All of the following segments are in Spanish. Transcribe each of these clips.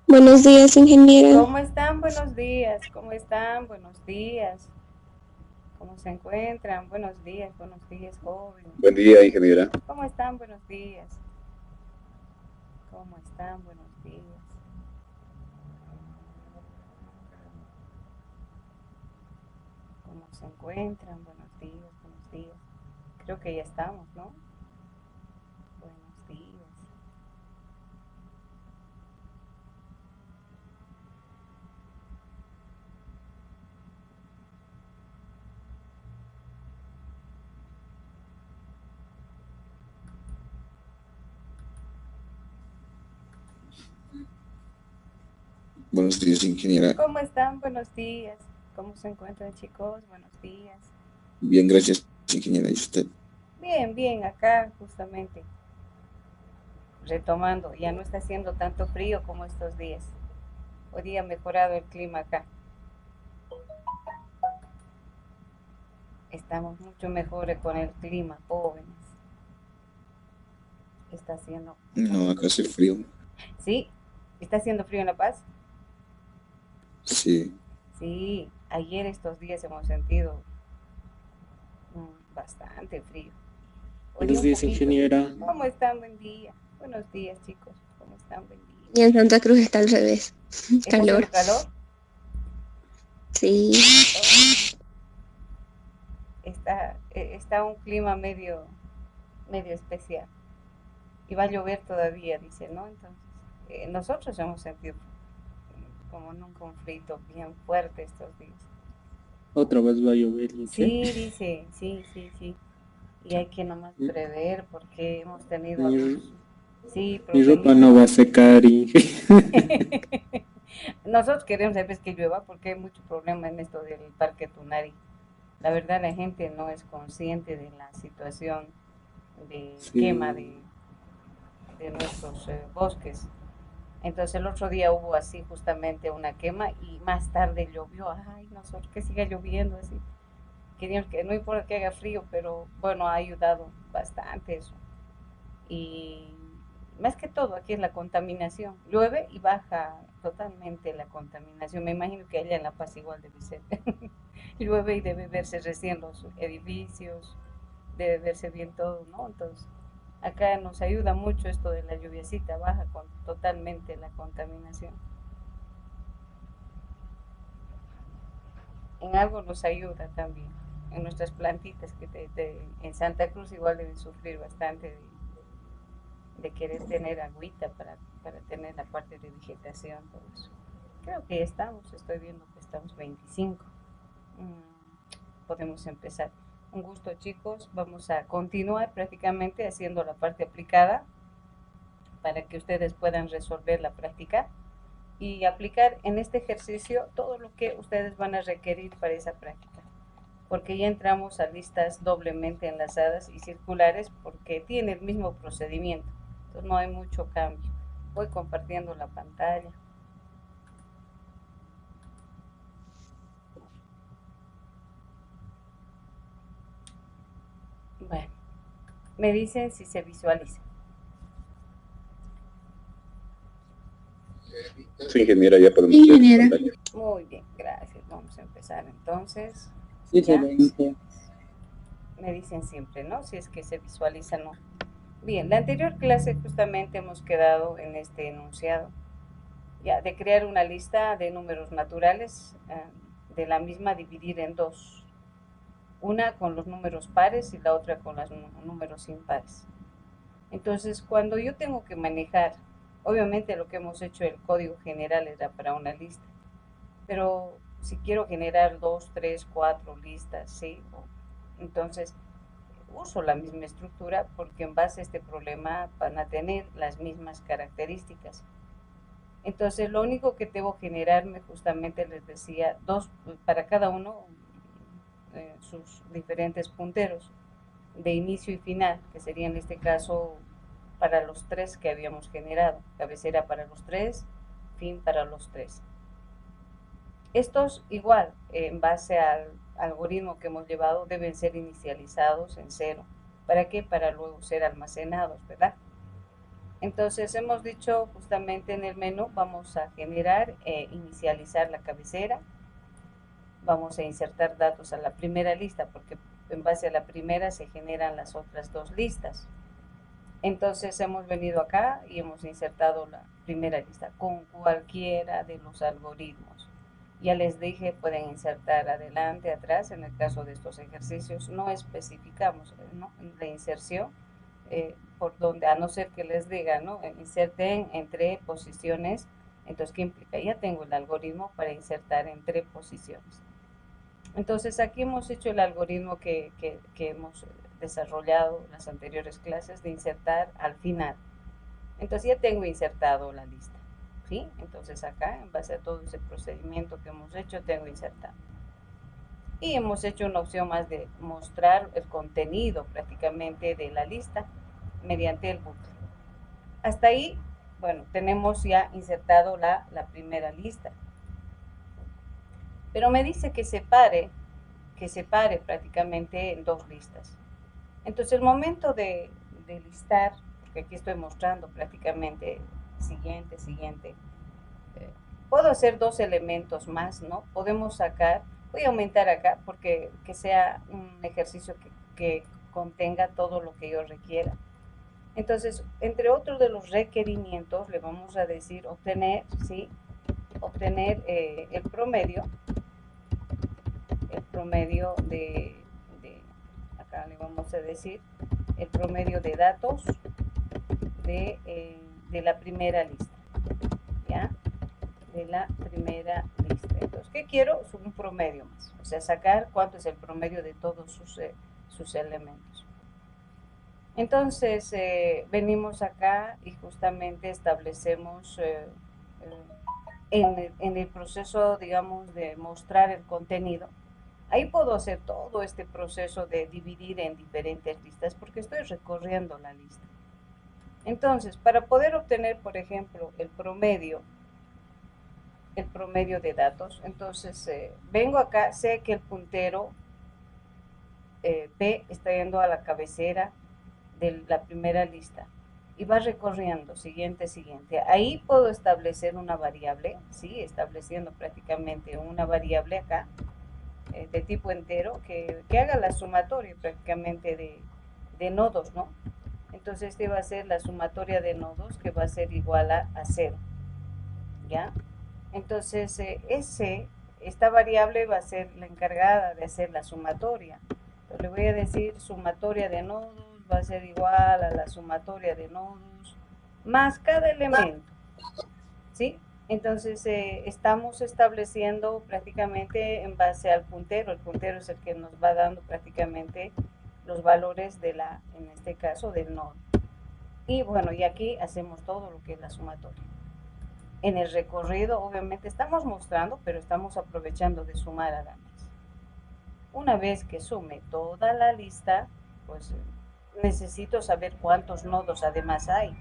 Buenos días, ingeniera. ¿Cómo están? Buenos días. ¿Cómo están? Buenos días. ¿Cómo se encuentran? Buenos días, joven. Buen día, ingeniera. ¿Cómo están? Buenos días. ¿Cómo están? Buenos días. ¿Cómo se encuentran? Buenos días, buenos días. Creo que ya estamos, ¿no? Buenos días. Buenos días, ingeniera. ¿Cómo están? Buenos días. ¿Cómo se encuentran, chicos? Buenos días. Bien, gracias, ingeniera. ¿Y usted? Bien, bien, acá justamente retomando. Ya no está haciendo tanto frío como estos días. Hoy día ha mejorado el clima acá. Estamos mucho mejores con el clima, jóvenes. Está haciendo No, mucho acá hace frío. frío. Sí, está haciendo frío en La Paz. Sí. Sí, ayer estos días hemos sentido bastante frío. Hoy día Buenos un días, poquito. ingeniera. ¿Cómo están? Buen día. Buenos días, chicos. ¿Cómo están? Buen día. Y en Santa Cruz está al revés. ¿Está Calor. haciendo calor? Sí. Oh, está un clima medio especial. Y va a llover todavía, dice, ¿no? Entonces, nosotros hemos sentido como en un conflicto bien fuerte estos días. Otra vez va a llover, dice. Sí, dice, sí, sí, sí. Y hay que nomás prever porque hemos tenido Mi, algunos, sí, mi ropa no problemitas. va a secar, Inge. Nosotros queremos a veces que llueva porque hay mucho problema en esto del Parque Tunari. La verdad la gente no es consciente de la situación de quema Sí. de nuestros bosques. Entonces el otro día hubo así justamente una quema y más tarde llovió. Ay, nosotros que siga lloviendo así. Queríamos que no importa que haga frío, pero bueno, ha ayudado bastante eso. Y más que todo aquí es la contaminación. Llueve y baja totalmente la contaminación. Me imagino que allá en La Paz igual debe ser. Llueve y debe verse recién los edificios, debe verse bien todo, ¿no? Entonces, acá nos ayuda mucho esto de la lluviacita, baja con totalmente la contaminación. En algo nos ayuda también. En nuestras plantitas que en Santa Cruz igual deben sufrir bastante de querer tener agüita para tener la parte de vegetación, todo eso. Creo que ya estamos, estoy viendo que estamos 25. Podemos empezar. Un gusto, chicos. Vamos a continuar prácticamente haciendo la parte aplicada para que ustedes puedan resolver la práctica y aplicar en este ejercicio todo lo que ustedes van a requerir para esa práctica, porque ya entramos a listas doblemente enlazadas y circulares porque tiene el mismo procedimiento, entonces no hay mucho cambio. Voy compartiendo la pantalla. Bueno, me dicen si se visualiza. Sí, ingeniera, ya podemos Sí, ver la ingeniera. pantalla. Muy bien, gracias. Vamos a empezar entonces. Sí, se Ya, ve, Inge. me dicen siempre, ¿no? Si es que se visualiza o no. Bien, la anterior clase justamente hemos quedado en este enunciado, ya, de crear una lista de números naturales, de la misma dividir en dos, una con los números pares y la otra con los números impares. Entonces, cuando yo tengo que manejar, obviamente lo que hemos hecho, el código general era para una lista, pero si quiero generar dos, tres, cuatro listas, ¿sí? Entonces, uso la misma estructura porque en base a este problema van a tener las mismas características. Entonces, lo único que debo generarme, justamente les decía, dos para cada uno, sus diferentes punteros de inicio y final, que sería en este caso para los tres que habíamos generado, cabecera para los tres, fin para los tres. Estos igual, en base al algoritmo que hemos llevado, deben ser inicializados en cero. ¿Para qué? Para luego ser almacenados, ¿verdad? Entonces hemos dicho justamente en el menú, vamos a generar e inicializar la cabecera. Vamos a insertar datos a la primera lista, porque en base a la primera se generan las otras dos listas. Entonces hemos venido acá y hemos insertado la primera lista con cualquiera de los algoritmos. Ya les dije, pueden insertar adelante, atrás. En el caso de estos ejercicios no especificamos, ¿no?, la inserción, por donde, a no ser que les diga, ¿no?, inserten entre posiciones. Entonces, ¿qué implica? Ya tengo el algoritmo para insertar entre posiciones. Entonces, aquí hemos hecho el algoritmo que hemos desarrollado en las anteriores clases, de insertar al final. Entonces, ya tengo insertado la lista, ¿sí? Entonces, acá, en base a todo ese procedimiento que hemos hecho, tengo insertado. Y hemos hecho una opción más de mostrar el contenido prácticamente de la lista mediante el bucle. Hasta ahí, bueno, tenemos ya insertado la primera lista. Pero me dice que separe prácticamente en dos listas. Entonces, el momento de listar, porque aquí estoy mostrando prácticamente siguiente, puedo hacer dos elementos más, ¿no? Podemos sacar, voy a aumentar acá porque que sea un ejercicio que contenga todo lo que yo requiera. Entonces, entre otros de los requerimientos, le vamos a decir obtener, ¿sí?, obtener el promedio de, acá le vamos a decir, el promedio de datos de la primera lista, ¿ya? De la primera lista. Entonces, ¿qué quiero? Un promedio más, o sea, sacar cuánto es el promedio de todos sus elementos. Entonces, venimos acá y justamente establecemos en el proceso, digamos, de mostrar el contenido. Ahí puedo hacer todo este proceso de dividir en diferentes listas porque estoy recorriendo la lista. Entonces, para poder obtener, por ejemplo, el promedio de datos, entonces vengo acá, sé que el puntero P está yendo a la cabecera de la primera lista y va recorriendo, siguiente. Ahí puedo establecer una variable, ¿sí? Estableciendo prácticamente una variable acá, de tipo entero, que haga la sumatoria prácticamente de nodos, ¿no? Entonces, este va a ser la sumatoria de nodos, que va a ser igual a 0, ¿ya? Entonces, esta variable va a ser la encargada de hacer la sumatoria. Entonces, le voy a decir sumatoria de nodos va a ser igual a la sumatoria de nodos más cada elemento, ¿sí? Entonces, estamos estableciendo prácticamente en base al puntero. El puntero es el que nos va dando prácticamente los valores de en este caso, del nodo. Y bueno, y aquí hacemos todo lo que es la sumatoria. En el recorrido, obviamente, estamos mostrando, pero estamos aprovechando de sumar a la vez. Una vez que sume toda la lista, pues necesito saber cuántos nodos además hay.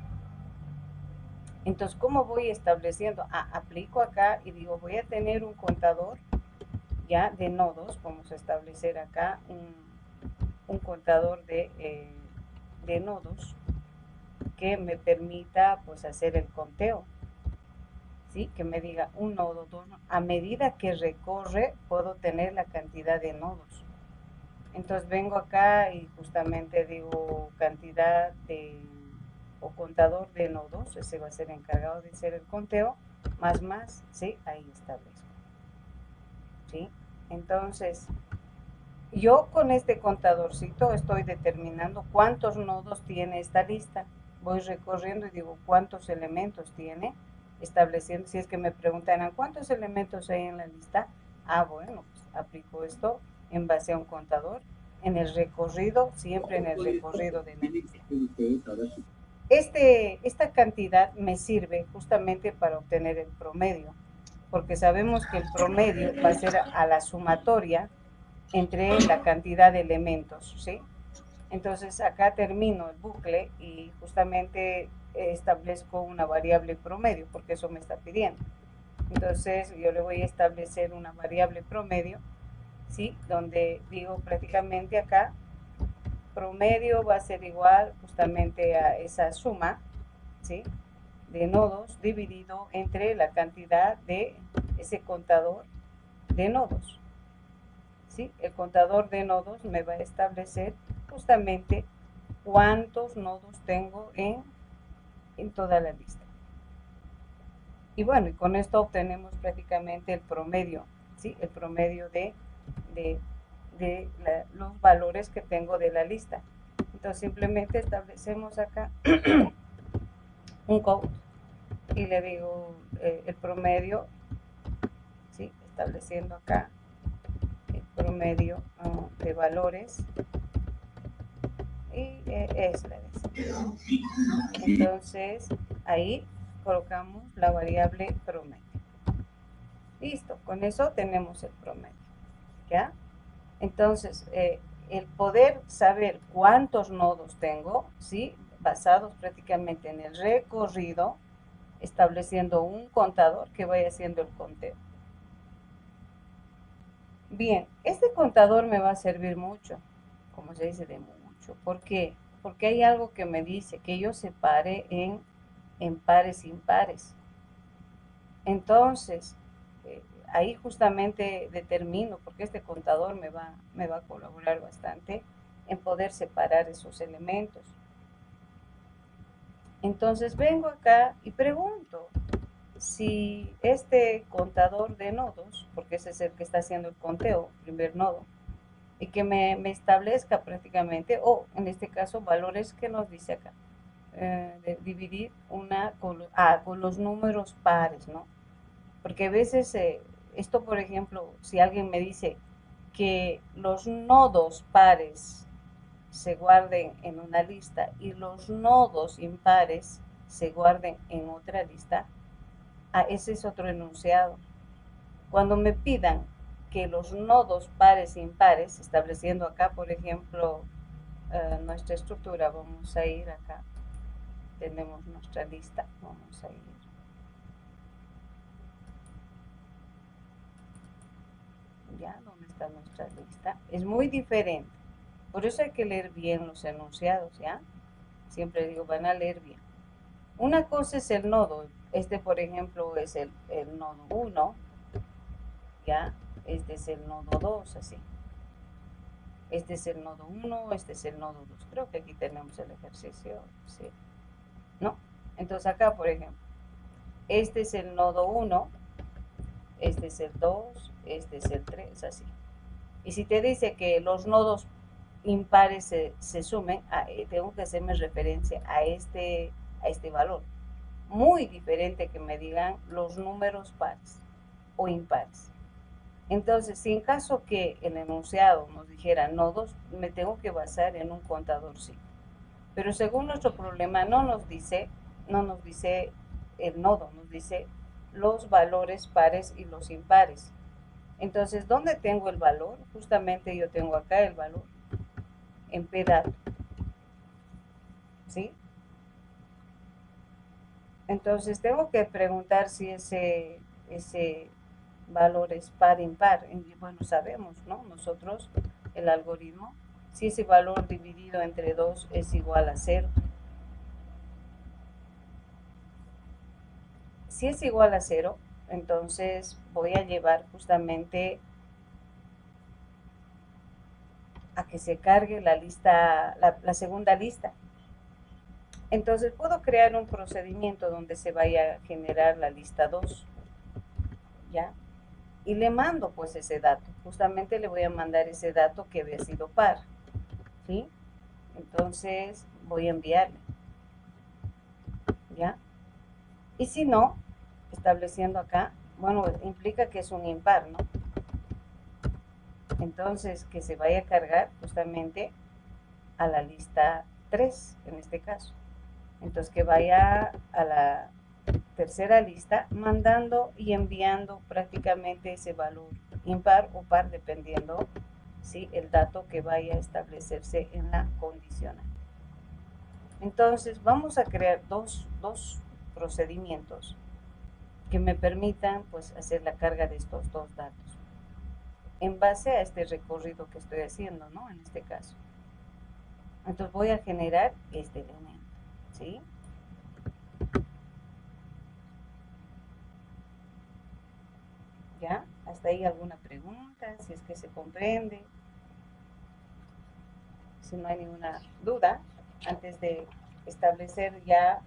Entonces, ¿cómo voy estableciendo? Aplico acá y digo, voy a tener un contador ya de nodos. Vamos a establecer acá un contador de nodos que me permita, pues, hacer el conteo, ¿sí? Que me diga un nodo, dos. A medida que recorre, puedo tener la cantidad de nodos. Entonces, vengo acá y justamente digo cantidad o contador de nodos, ese va a ser encargado de hacer el conteo, más, ¿sí? Ahí establezco, ¿sí? Entonces, yo con este contadorcito estoy determinando cuántos nodos tiene esta lista. Voy recorriendo y digo cuántos elementos tiene, estableciendo, si es que me preguntaran cuántos elementos hay en la lista, bueno, pues aplico esto en base a un contador, en el recorrido, siempre en el recorrido de la lista. Esta cantidad me sirve justamente para obtener el promedio, porque sabemos que el promedio va a ser a la sumatoria entre la cantidad de elementos, ¿sí? Entonces acá termino el bucle y justamente establezco una variable promedio, porque eso me está pidiendo. Entonces yo le voy a establecer una variable promedio, ¿sí? Donde digo prácticamente acá, promedio va a ser igual justamente a esa suma, ¿sí?, de nodos dividido entre la cantidad de ese contador de nodos. ¿Sí? El contador de nodos me va a establecer justamente cuántos nodos tengo en toda la lista. Y bueno, y con esto obtenemos prácticamente el promedio, ¿sí?, el promedio de los valores que tengo de la lista. Entonces simplemente establecemos acá un code y le digo el promedio, ¿sí?, estableciendo acá el promedio de valores, y es la decisión. Entonces ahí colocamos la variable promedio. Listo, con eso tenemos el promedio, ¿ya? Entonces, el poder saber cuántos nodos tengo, ¿sí?, basados prácticamente en el recorrido, estableciendo un contador que vaya haciendo el conteo. Bien, este contador me va a servir mucho, como se dice, de mucho. ¿Por qué? Porque hay algo que me dice que yo separe en pares e impares. Entonces, ahí justamente determino, porque este contador me va a colaborar bastante en poder separar esos elementos. Entonces vengo acá y pregunto si este contador de nodos, porque ese es el que está haciendo el conteo, primer nodo, y que me establezca prácticamente, o en este caso valores que nos dice acá, de dividir una con los números pares, ¿no? Porque a veces esto, por ejemplo, si alguien me dice que los nodos pares se guarden en una lista y los nodos impares se guarden en otra lista, ese es otro enunciado. Cuando me pidan que los nodos pares e impares, estableciendo acá, por ejemplo, nuestra estructura, vamos a ir acá, tenemos nuestra lista, vamos a ir. ¿Ya? ¿Dónde está nuestra lista? Es muy diferente. Por eso hay que leer bien los enunciados, ¿ya? Siempre digo, van a leer bien. Una cosa es el nodo. Este, por ejemplo, es el nodo 1, ¿ya? Este es el nodo 2, así. Este es el nodo 1, este es el nodo 2. Creo que aquí tenemos el ejercicio, ¿sí? ¿No? Entonces acá, por ejemplo, este es el nodo 1, este es el 2, este es el 3, así. Y si te dice que los nodos impares se sumen, tengo que hacerme referencia a este valor. Muy diferente que me digan los números pares o impares. Entonces, si en caso que el enunciado nos dijera nodos, me tengo que basar en un contador, sí. Pero según nuestro problema no nos dice el nodo, nos dice los valores pares y los impares. Entonces, ¿dónde tengo el valor? Justamente yo tengo acá el valor en pdato, ¿sí? Entonces, tengo que preguntar si ese valor es par impar. Y bueno, sabemos, ¿no? Nosotros, el algoritmo, si ese valor dividido entre 2 es igual a 0. Si es igual a 0, entonces voy a llevar justamente a que se cargue la lista, la segunda lista. Entonces puedo crear un procedimiento donde se vaya a generar la lista 2, ¿ya? Y le mando pues ese dato. Justamente le voy a mandar ese dato que había sido par, ¿sí? Entonces voy a enviarle, ¿ya? Y si no, estableciendo acá, bueno, implica que es un impar, ¿no? Entonces, que se vaya a cargar justamente a la lista 3, en este caso. Entonces, que vaya a la tercera lista, mandando y enviando prácticamente ese valor impar o par, dependiendo, ¿sí?, el dato que vaya a establecerse en la condicional. Entonces, vamos a crear dos procedimientos que me permitan pues hacer la carga de estos dos datos en base a este recorrido que estoy haciendo, ¿no? En este caso. Entonces voy a generar este elemento, ¿sí? ¿Ya? ¿Hasta ahí alguna pregunta? Si es que se comprende. Si no hay ninguna duda, antes de establecer ya.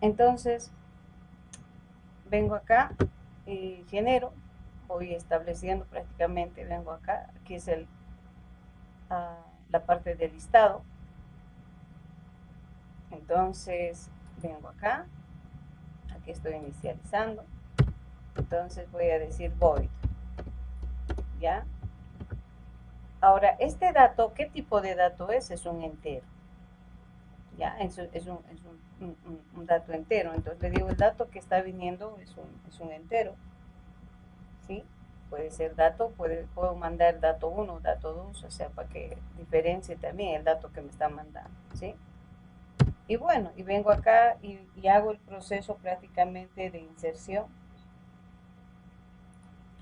Entonces, vengo acá y genero, voy estableciendo prácticamente, vengo acá, aquí es la parte del listado. Entonces, vengo acá, aquí estoy inicializando. Entonces voy a decir void, ¿ya? Ahora, este dato, ¿qué tipo de dato es? Es un entero, ¿ya? Es un dato entero. Entonces le digo, el dato que está viniendo es un entero, ¿sí? Puede ser dato, puedo mandar dato 1, dato 2, o sea, para que diferencie también el dato que me está mandando, ¿sí? Y bueno, y vengo acá y hago el proceso prácticamente de inserción.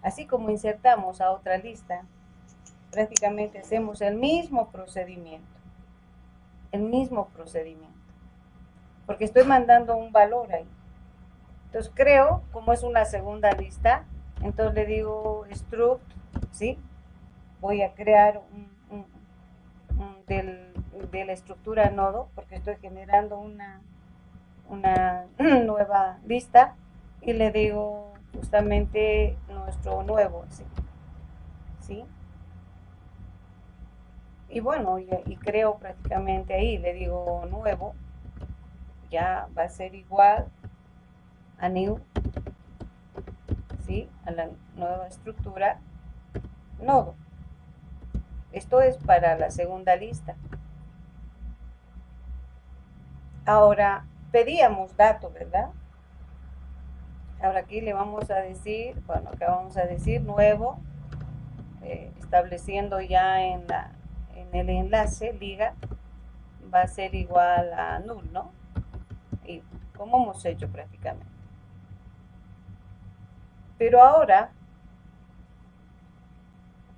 Así como insertamos a otra lista, prácticamente hacemos el mismo procedimiento. El mismo procedimiento. Porque estoy mandando un valor ahí. Entonces creo, como es una segunda lista, entonces le digo struct, ¿sí? Voy a crear de la estructura nodo, porque estoy generando una nueva lista, y le digo justamente nuestro nuevo, ¿sí? Y bueno, y creo prácticamente ahí, le digo nuevo, ya va a ser igual a new, ¿sí? A la nueva estructura nodo. Esto es para la segunda lista. Ahora, pedíamos dato, ¿verdad? Ahora aquí le vamos a decir, bueno, acá vamos a decir nuevo, estableciendo ya en el enlace, liga, va a ser igual a null, ¿no? Y como hemos hecho prácticamente. Pero ahora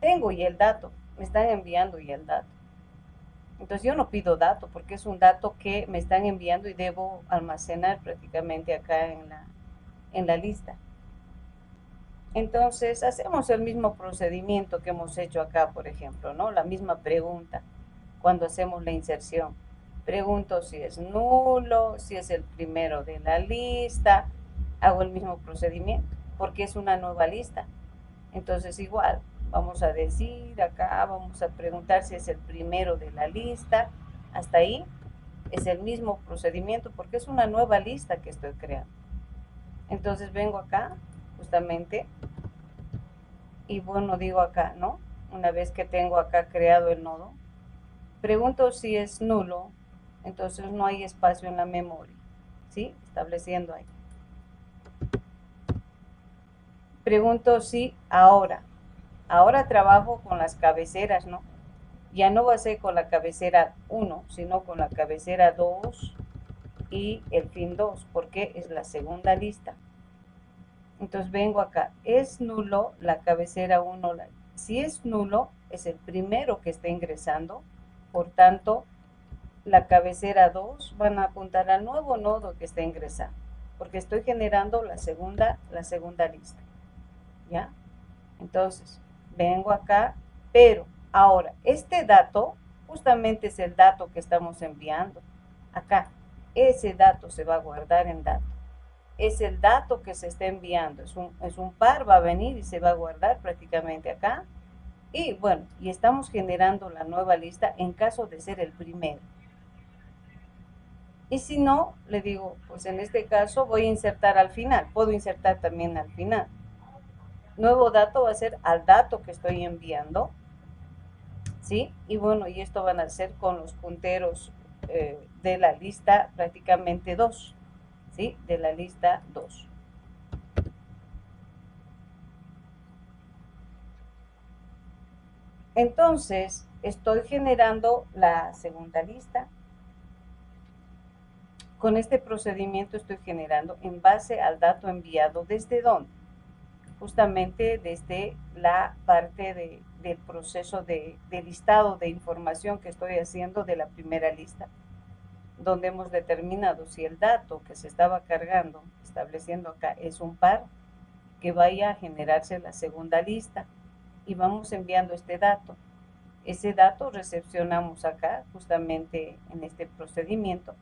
tengo ya el dato, me están enviando ya el dato. Entonces yo no pido dato porque es un dato que me están enviando y debo almacenar prácticamente acá en la lista. Entonces hacemos el mismo procedimiento que hemos hecho acá, por ejemplo, ¿no? La misma pregunta cuando hacemos la inserción. Pregunto si es nulo, si es el primero de la lista. Hago el mismo procedimiento porque es una nueva lista. Entonces igual, vamos a decir acá, vamos a preguntar si es el primero de la lista. Hasta ahí es el mismo procedimiento porque es una nueva lista que estoy creando. Entonces vengo acá, justamente, y bueno, digo acá, ¿no? Una vez que tengo acá creado el nodo, pregunto si es nulo, entonces no hay espacio en la memoria, ¿sí? Estableciendo ahí. Pregunto si ahora trabajo con las cabeceras, ¿no? Ya no va a ser con la cabecera 1, sino con la cabecera 2 y el fin 2, porque es la segunda lista. Entonces vengo acá, es nulo la cabecera 1, si es nulo es el primero que está ingresando, por tanto la cabecera 2 van a apuntar al nuevo nodo que está ingresando, porque estoy generando la segunda lista, ¿ya? Entonces vengo acá, pero ahora este dato justamente es el dato que estamos enviando acá. Ese dato se va a guardar en dato. Es el dato que se está enviando, es un par, va a venir y se va a guardar prácticamente acá. Y bueno, y estamos generando la nueva lista en caso de ser el primero. Y si no, le digo, pues en este caso voy a insertar al final, puedo insertar también al final. Nuevo dato va a ser al dato que estoy enviando, ¿sí? Y bueno, y esto van a ser con los punteros de la lista prácticamente 2, ¿sí? De la lista 2. Entonces, estoy generando la segunda lista. Con este procedimiento estoy generando en base al dato enviado. ¿Desde dónde? Justamente desde la parte del proceso de listado de información que estoy haciendo de la primera lista. donde hemos determinado si el dato que se estaba cargando, estableciendo acá, es un par, que vaya a generarse la segunda lista y vamos enviando este dato. Ese dato recepcionamos acá, justamente en este procedimiento.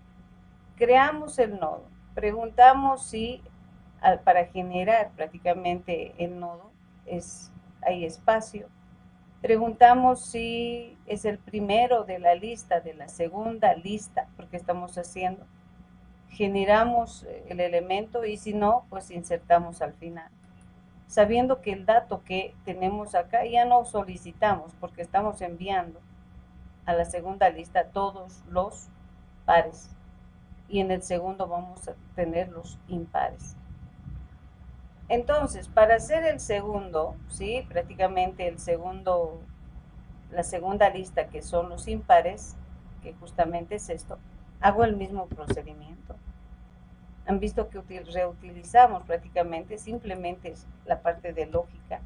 Creamos el nodo. Preguntamos si para generar prácticamente el nodo hay espacio. Preguntamos si es el primero de la lista, de la segunda lista, porque estamos haciendo. Generamos el elemento y si no, pues insertamos al final. Sabiendo que el dato que tenemos acá ya no solicitamos porque estamos enviando a la segunda lista todos los pares y en el segundo vamos a tener los impares. Entonces, para hacer el segundo, ¿sí? Prácticamente la segunda lista que son los impares, que justamente es esto, hago el mismo procedimiento. Han visto que reutilizamos prácticamente, simplemente es la parte de lógica.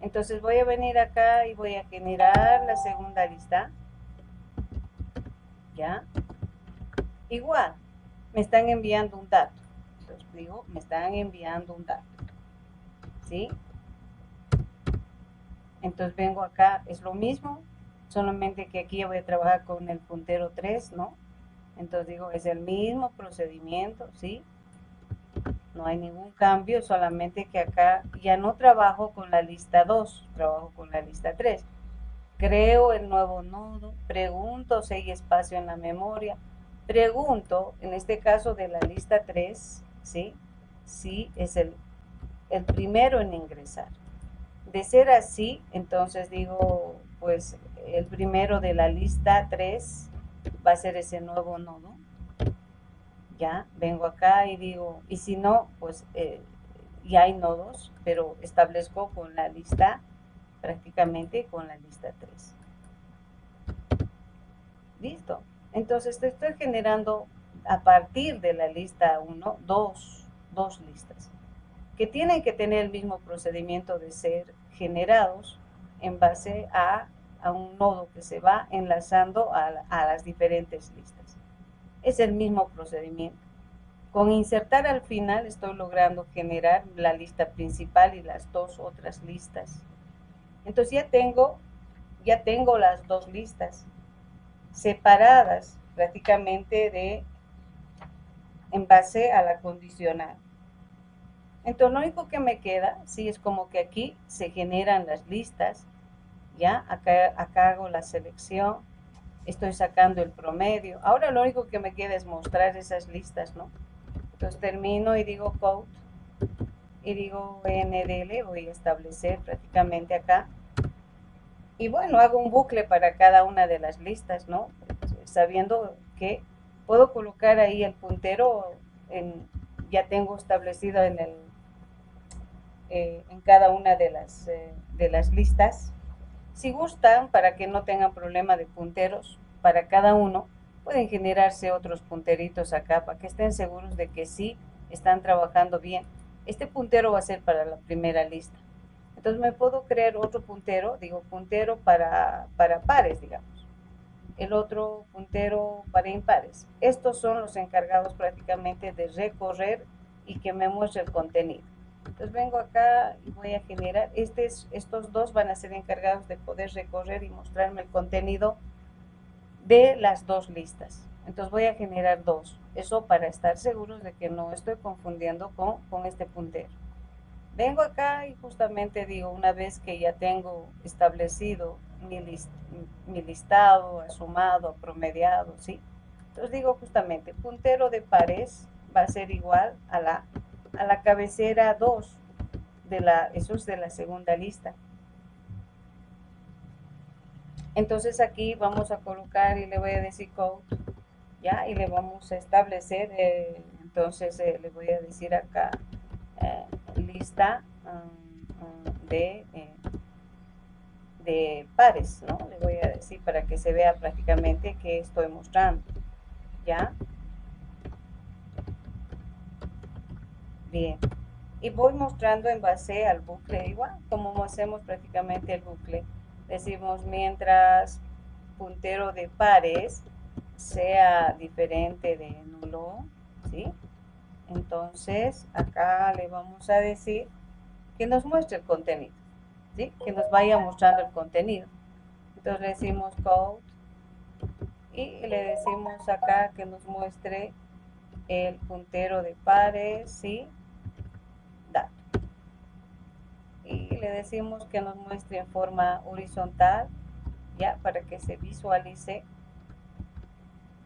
Entonces voy a venir acá y voy a generar la segunda lista. ¿Ya? Igual, me están enviando un dato. Entonces digo, me están enviando un dato. ¿Sí? Entonces vengo acá, es lo mismo, solamente que aquí voy a trabajar con el puntero 3, ¿no? Entonces digo, es el mismo procedimiento, ¿sí? No hay ningún cambio, solamente que acá ya no trabajo con la lista 2, trabajo con la lista 3. Creo el nuevo nodo, pregunto si hay espacio en la memoria, pregunto, en este caso de la lista 3, ¿sí? Si es el primero en ingresar. De ser así, entonces digo, pues el primero de la lista 3 va a ser ese nuevo nodo. Ya, vengo acá y digo, y si no, pues ya hay nodos, pero establezco con la lista, prácticamente con la lista 3. Listo. Entonces te estoy generando a partir de la lista 1, dos listas, que tienen que tener el mismo procedimiento de ser generados en base a un nodo que se va enlazando a las diferentes listas. Es el mismo procedimiento. Con insertar al final estoy logrando generar la lista principal y las dos otras listas. Entonces ya tengo las dos listas separadas prácticamente en base a la condicional. Entonces lo único que me queda, sí, es como que aquí se generan las listas, ya, acá hago la selección, estoy sacando el promedio. Ahora lo único que me queda es mostrar esas listas, ¿no? Entonces termino y digo code y digo ndl, voy a establecer prácticamente acá. Y bueno, hago un bucle para cada una de las listas, ¿no? Sabiendo que puedo colocar ahí el puntero, ya tengo establecido en cada una de las listas. Si gustan, para que no tengan problema de punteros para cada uno, pueden generarse otros punteritos acá para que estén seguros de que sí están trabajando bien. Este puntero va a ser para la primera lista. Entonces me puedo crear otro puntero, digo puntero para pares, digamos. El otro puntero para impares. Estos son los encargados prácticamente de recorrer y que me muestre el contenido. Entonces vengo acá y voy a generar, estos dos van a ser encargados de poder recorrer y mostrarme el contenido de las dos listas. Entonces voy a generar dos, eso para estar seguros de que no estoy confundiendo con este puntero. Vengo acá y justamente digo, una vez que ya tengo establecido mi listado, asumado, promediado, ¿sí? Entonces digo justamente, puntero de pares va a ser igual a la cabecera 2, eso es de la segunda lista. Entonces aquí vamos a colocar y le voy a decir code, ¿ya? Y le vamos a establecer, entonces le voy a decir acá, lista de pares, ¿no? Le voy a decir para que se vea prácticamente que estoy mostrando, ¿ya? Bien, y voy mostrando en base al bucle, igual como hacemos prácticamente el bucle. Decimos mientras puntero de pares sea diferente de nulo, ¿sí? Entonces, acá le vamos a decir que nos muestre el contenido, ¿sí? Que nos vaya mostrando el contenido. Entonces le decimos code y le decimos acá que nos muestre el puntero de pares, ¿sí? Dato. Y le decimos que nos muestre en forma horizontal, ya, para que se visualice,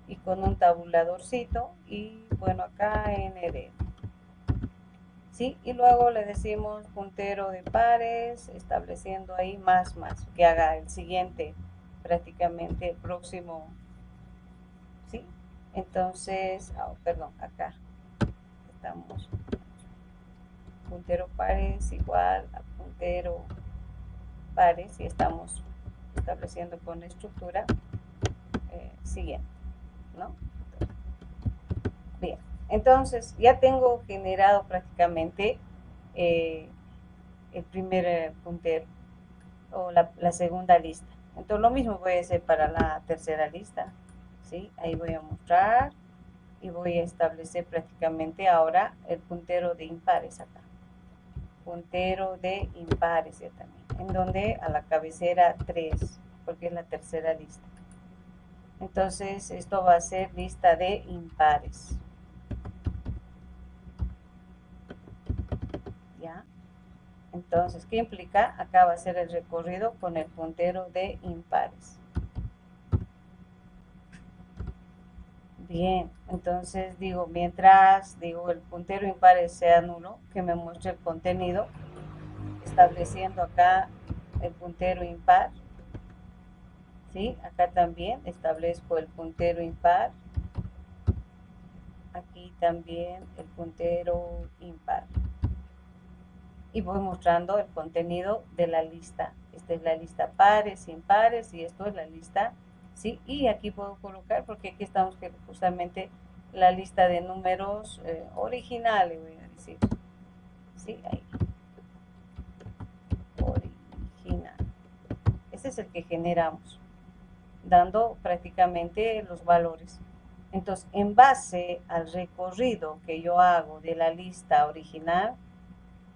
y con un tabuladorcito, y bueno, acá ND. ¿Sí? Y luego le decimos puntero de pares, estableciendo ahí más, que haga el siguiente, prácticamente el próximo, ¿sí? Entonces, perdón, acá estamos, puntero pares igual a puntero pares, y estamos estableciendo con la estructura siguiente, ¿no? Bien, entonces ya tengo generado prácticamente el primer puntero o la segunda lista. Entonces lo mismo voy a hacer para la tercera lista, ¿sí? Ahí voy a mostrar y voy a establecer prácticamente ahora el puntero de impares acá. Puntero de impares ya también, en donde a la cabecera 3, porque es la tercera lista. Entonces esto va a ser lista de impares. ¿Ya? Entonces, ¿qué implica? Acá va a ser el recorrido con el puntero de impares. Bien, entonces digo, mientras el puntero impares sea nulo, que me muestre el contenido, estableciendo acá el puntero impar. ¿Sí? Acá también establezco el puntero impar. Aquí también el puntero impar. Y voy mostrando el contenido de la lista. Esta es la lista pares, impares, y esto es la lista, ¿sí? Y aquí puedo colocar, porque aquí estamos justamente la lista de números originales, voy a decir. ¿Sí? Ahí. Original. Este es el que generamos, dando prácticamente los valores. Entonces, en base al recorrido que yo hago de la lista original,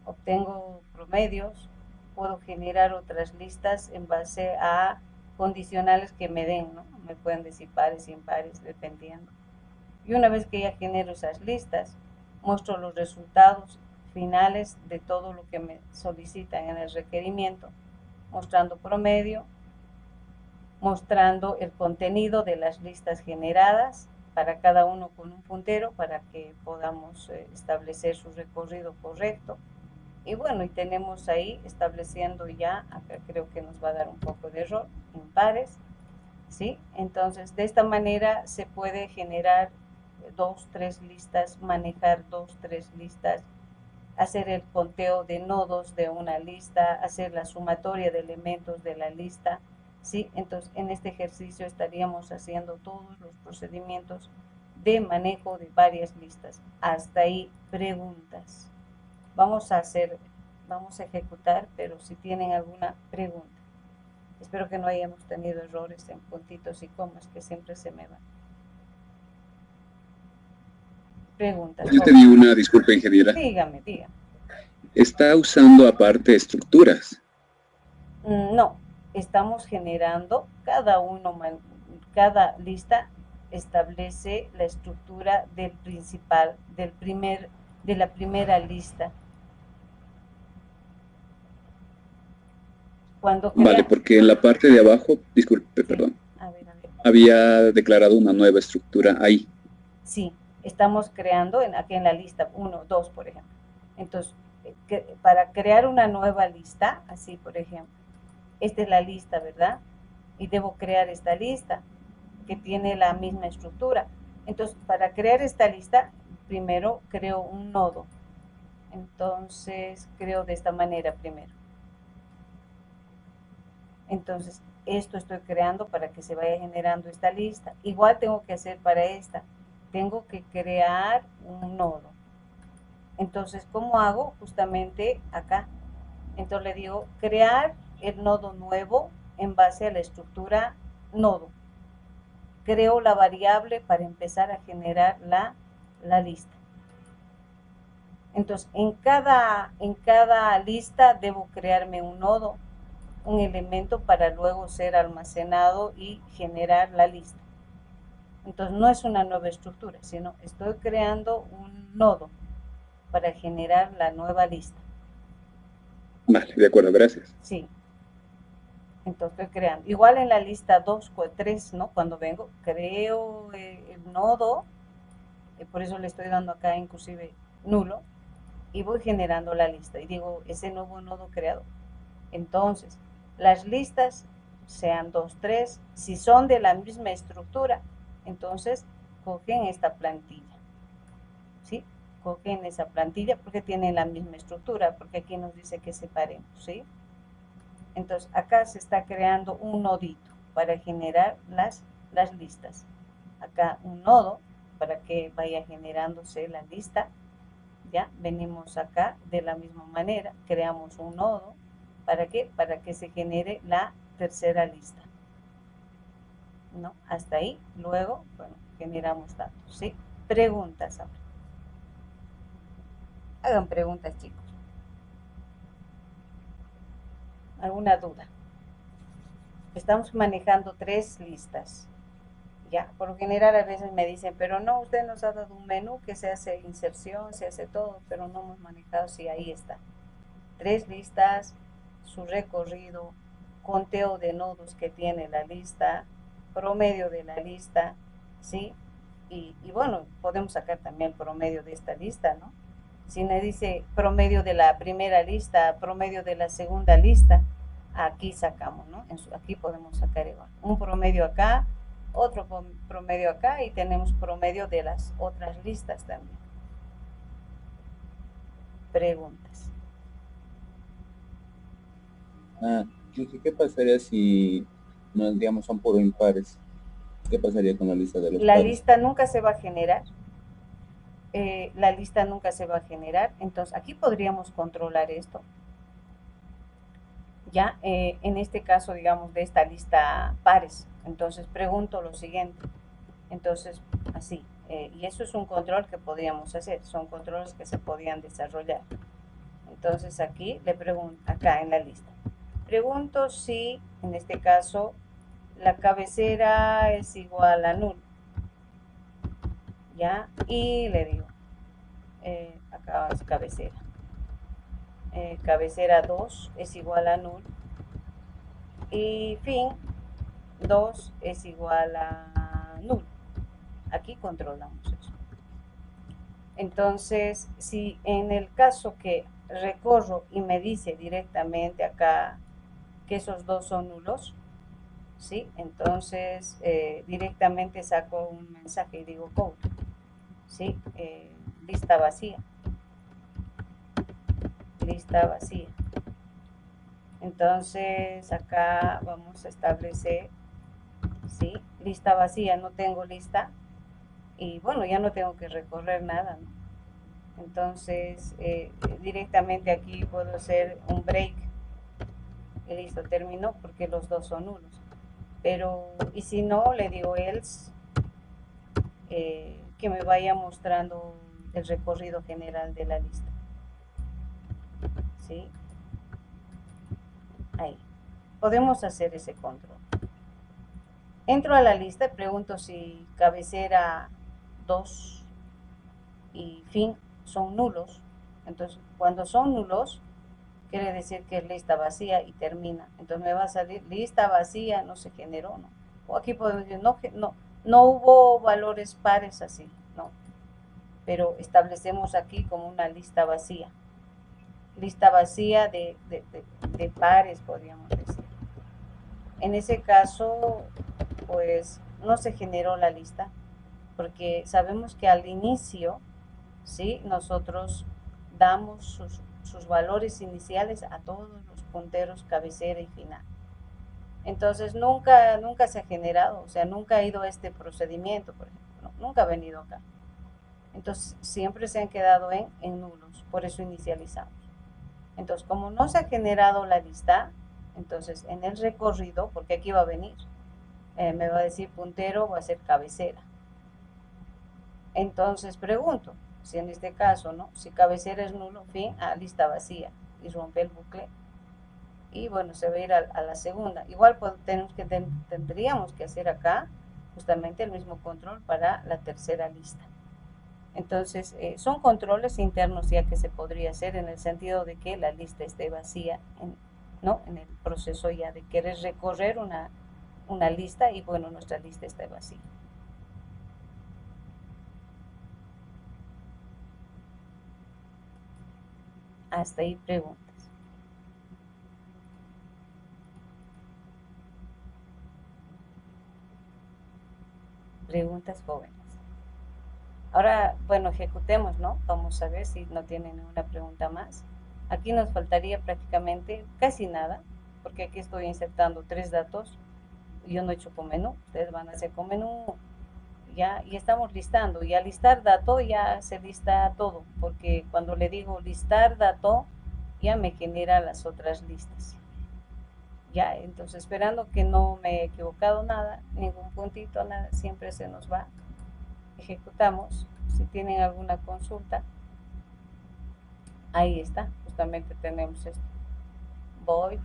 obtengo promedios, puedo generar otras listas en base a condicionales que me den, ¿no? Me pueden decir pares, impares, dependiendo. Y una vez que ya genero esas listas, muestro los resultados finales de todo lo que me solicitan en el requerimiento, mostrando promedio, mostrando el contenido de las listas generadas, para cada uno con un puntero, para que podamos establecer su recorrido correcto. Y bueno, y tenemos ahí estableciendo ya, acá creo que nos va a dar un poco de error, impares, ¿sí? Entonces, de esta manera se puede generar 2, 3 listas, manejar 2, 3 listas, hacer el conteo de nodos de una lista, hacer la sumatoria de elementos de la lista, ¿sí? Entonces, en este ejercicio estaríamos haciendo todos los procedimientos de manejo de varias listas. Hasta ahí, preguntas. Vamos a ejecutar, pero si tienen alguna pregunta. Espero que no hayamos tenido errores en puntitos y comas, que siempre se me van. Preguntas. Yo tenía una disculpa, ingeniera. Dígame. ¿Está usando aparte estructuras? No, estamos generando cada lista establece la estructura del principal, de la primera lista. Vale, porque en la parte de abajo, disculpe, sí, perdón, a ver. Había declarado una nueva estructura ahí. Sí, estamos creando aquí en la lista 1, 2, por ejemplo. Entonces, para crear una nueva lista, así por ejemplo, esta es la lista, ¿verdad? Y debo crear esta lista que tiene la misma estructura. Entonces, para crear esta lista, primero creo un nodo. Entonces, creo de esta manera primero. Entonces, esto estoy creando para que se vaya generando esta lista. Igual tengo que hacer para esta. Tengo que crear un nodo. Entonces, ¿cómo hago? Justamente acá. Entonces le digo, crear el nodo nuevo en base a la estructura nodo. creo la variable para empezar a generar la lista. Entonces, en cada lista debo crearme un nodo, un elemento para luego ser almacenado y generar la lista. Entonces, no es una nueva estructura, sino estoy creando un nodo para generar la nueva lista. Vale, de acuerdo, gracias. Sí. Entonces estoy creando. Igual en la lista 2, 3, ¿no? Cuando vengo, creo el nodo, por eso le estoy dando acá inclusive nulo, y voy generando la lista. Y digo, ese nuevo nodo creado. Entonces, las listas, sean 2, 3, si son de la misma estructura, entonces cogen esta plantilla. ¿Sí? Cogen esa plantilla porque tienen la misma estructura, porque aquí nos dice que separemos, ¿sí? Entonces, acá se está creando un nodito para generar las listas. Acá un nodo para que vaya generándose la lista. Ya, venimos acá de la misma manera, creamos un nodo. ¿Para qué? Para que se genere la tercera lista. ¿No? Hasta ahí. Luego, bueno, generamos datos, ¿sí? Preguntas ahora. Hagan preguntas, chicos. ¿Alguna duda? Estamos manejando 3 listas. Ya, por lo general a veces me dicen, pero no, usted nos ha dado un menú que se hace inserción, se hace todo, pero no hemos manejado, sí, ahí está. 3 listas, su recorrido, conteo de nodos que tiene la lista, promedio de la lista, ¿sí? Y bueno, podemos sacar también el promedio de esta lista, ¿no? Si me dice promedio de la primera lista, promedio de la segunda lista, aquí sacamos, ¿no? Aquí podemos sacar igual. Un promedio acá, otro promedio acá y tenemos promedio de las otras listas también. Preguntas. ¿Qué pasaría si, no, digamos, son puro impares? ¿Qué pasaría con la lista de los La pares? lista nunca se va a generar. La lista nunca se va a generar. Entonces, aquí podríamos controlar esto. Ya, en este caso, digamos, de esta lista pares. Entonces, pregunto lo siguiente. Entonces, así. Y eso es un control que podríamos hacer. Son controles que se podían desarrollar. Entonces, aquí le pregunto, acá en la lista. Pregunto si, en este caso, la cabecera es igual a null. ¿Ya? Y le digo, acá es cabecera. Cabecera 2 es igual a null. Y fin 2 es igual a null. Aquí controlamos eso. Entonces, si en el caso que recorro y me dice directamente acá que esos dos son nulos, ¿sí? Entonces, directamente saco un mensaje y digo code, ¿sí? Lista vacía. Lista vacía. Entonces, acá vamos a establecer, ¿sí? Lista vacía, no tengo lista. Y bueno, ya no tengo que recorrer nada, ¿no? Entonces, directamente aquí puedo hacer un break. Y listo, terminó porque los dos son nulos. Pero, y si no, le digo else, que me vaya mostrando el recorrido general de la lista. ¿Sí? Ahí. Podemos hacer ese control. Entro a la lista y pregunto si cabecera 2 y fin son nulos. Entonces, cuando son nulos, quiere decir que es lista vacía y termina. Entonces me va a salir lista vacía, no se generó, ¿no? O aquí podemos decir, no hubo valores pares así, ¿no? Pero establecemos aquí como una lista vacía. Lista vacía de pares, podríamos decir. En ese caso, pues no se generó la lista, porque sabemos que al inicio, ¿sí? Nosotros damos sus valores iniciales a todos los punteros cabecera y final. Entonces nunca se ha generado, o sea, nunca ha ido este procedimiento, por ejemplo, ¿no? Nunca ha venido acá. Entonces siempre se han quedado en nulos, por eso inicializamos. Entonces, como no se ha generado la lista, entonces en el recorrido, porque aquí va a venir, me va a decir puntero, va a ser cabecera. Entonces pregunto, si en este caso, ¿no? Si cabecera es nulo, fin, lista vacía, y rompe el bucle. Y bueno, se va a ir a la segunda. Igual tendríamos que hacer acá justamente el mismo control para la tercera lista. Entonces, son controles internos ya que se podría hacer en el sentido de que la lista esté vacía, ¿no? En el proceso ya de querer recorrer una lista y bueno, nuestra lista está vacía. Hasta ahí preguntas. Preguntas jóvenes. Ahora, bueno, ejecutemos, ¿no? Vamos a ver si no tienen ninguna pregunta más. Aquí nos faltaría prácticamente casi nada, porque aquí estoy insertando 3 datos. Yo no he hecho con menú, ustedes van a hacer con menú. Ya, y estamos listando. Y al listar dato ya se lista todo, porque cuando le digo listar dato, ya me genera las otras listas. Ya, entonces esperando que no me he equivocado nada, ningún puntito, nada, siempre se nos va. Ejecutamos. Si tienen alguna consulta, ahí está, justamente tenemos esto. Void,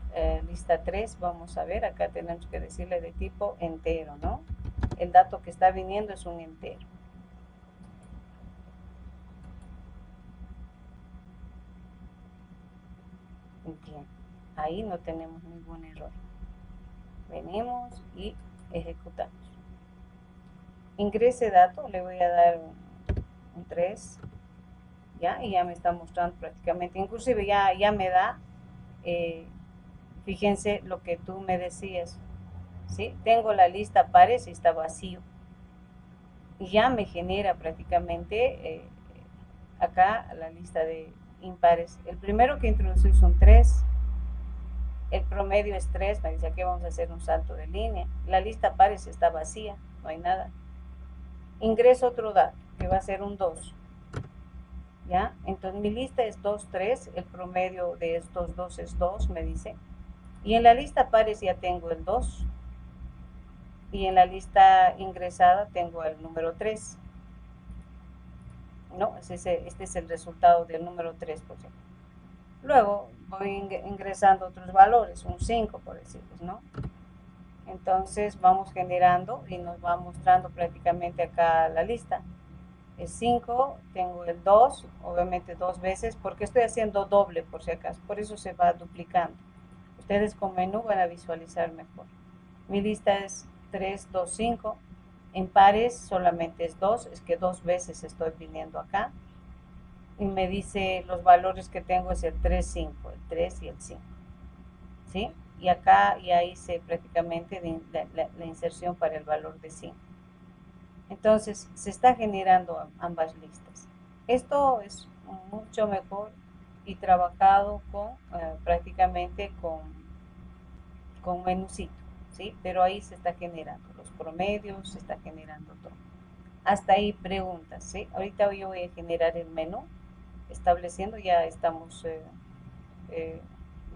lista 3, vamos a ver, acá tenemos que decirle de tipo entero, ¿no? El dato que está viniendo es un entero. Bien, ahí no tenemos ningún error. Venimos y ejecutamos. Ingrese dato, le voy a dar un 3, ¿ya? Y ya me está mostrando prácticamente, inclusive ya me da, fíjense lo que tú me decías, ¿sí? Tengo la lista pares y está vacío. Y ya me genera prácticamente acá la lista de impares. El primero que introducí son 3. El promedio es 3. Me dice aquí vamos a hacer un salto de línea. La lista pares está vacía, no hay nada. Ingreso otro dato, que va a ser un 2. ¿Ya? Entonces mi lista es 2, 3. El promedio de estos 2 es 2, me dice. Y en la lista pares ya tengo el 2. Y en la lista ingresada tengo el número 3. ¿No? Este es el resultado del número 3, por ejemplo. Luego voy ingresando otros valores, un 5 por decirles, ¿no? Entonces vamos generando y nos va mostrando prácticamente acá la lista. El 5, tengo el 2, obviamente 2 veces, porque estoy haciendo doble por si acaso, por eso se va duplicando. Ustedes con menú van a visualizar mejor. Mi lista es 3, 2, 5. En pares solamente es 2, es que 2 veces estoy viniendo acá. Y me dice los valores que tengo es el 3, 5, el 3 y el 5. ¿Sí? Y acá ya hice prácticamente la inserción para el valor de 5. Entonces se está generando ambas listas. Esto es mucho mejor y trabajado con prácticamente con menucito, ¿sí? Pero ahí se está generando los promedios, se está generando todo. Hasta ahí preguntas, ¿sí? Ahorita yo voy a generar el menú, estableciendo, ya estamos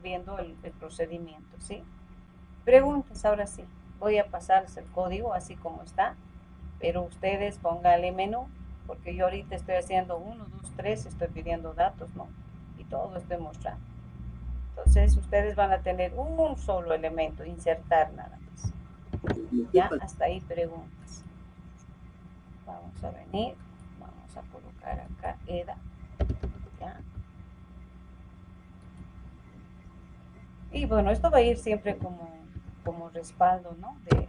viendo el procedimiento, ¿sí? Preguntas, ahora sí. Voy a pasarles el código así como está, pero ustedes pónganle menú, porque yo ahorita estoy haciendo 1, 2, 3, estoy pidiendo datos, ¿no? Y todo estoy mostrando. Entonces ustedes van a tener un solo elemento, insertar nada más. Ya, hasta ahí preguntas. Vamos a venir, vamos a colocar acá EDA. ¿Ya? Y bueno, esto va a ir siempre como respaldo, ¿no? del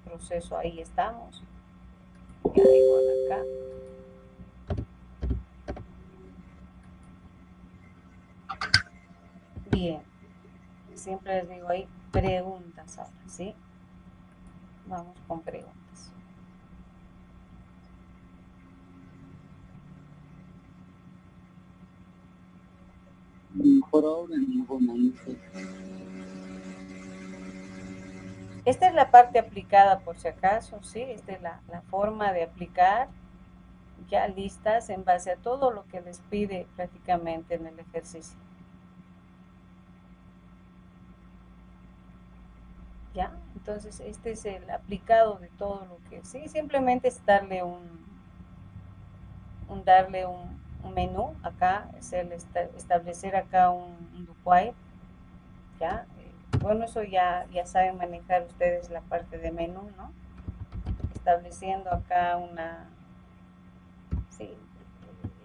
proceso. Ahí estamos. Ya, igual acá. Bien. Siempre les digo ahí preguntas ahora, ¿sí? Vamos con preguntas. Por ahora ninguna. Esta es la parte aplicada por si acaso, ¿sí? Esta es la forma de aplicar ya listas en base a todo lo que les pide prácticamente en el ejercicio. ¿Ya? Entonces, este es el aplicado de todo lo que sí, simplemente es darle un menú acá, es el establecer acá un Dupwire, ¿ya? Bueno, eso ya saben manejar ustedes la parte de menú, ¿no? Estableciendo acá sí,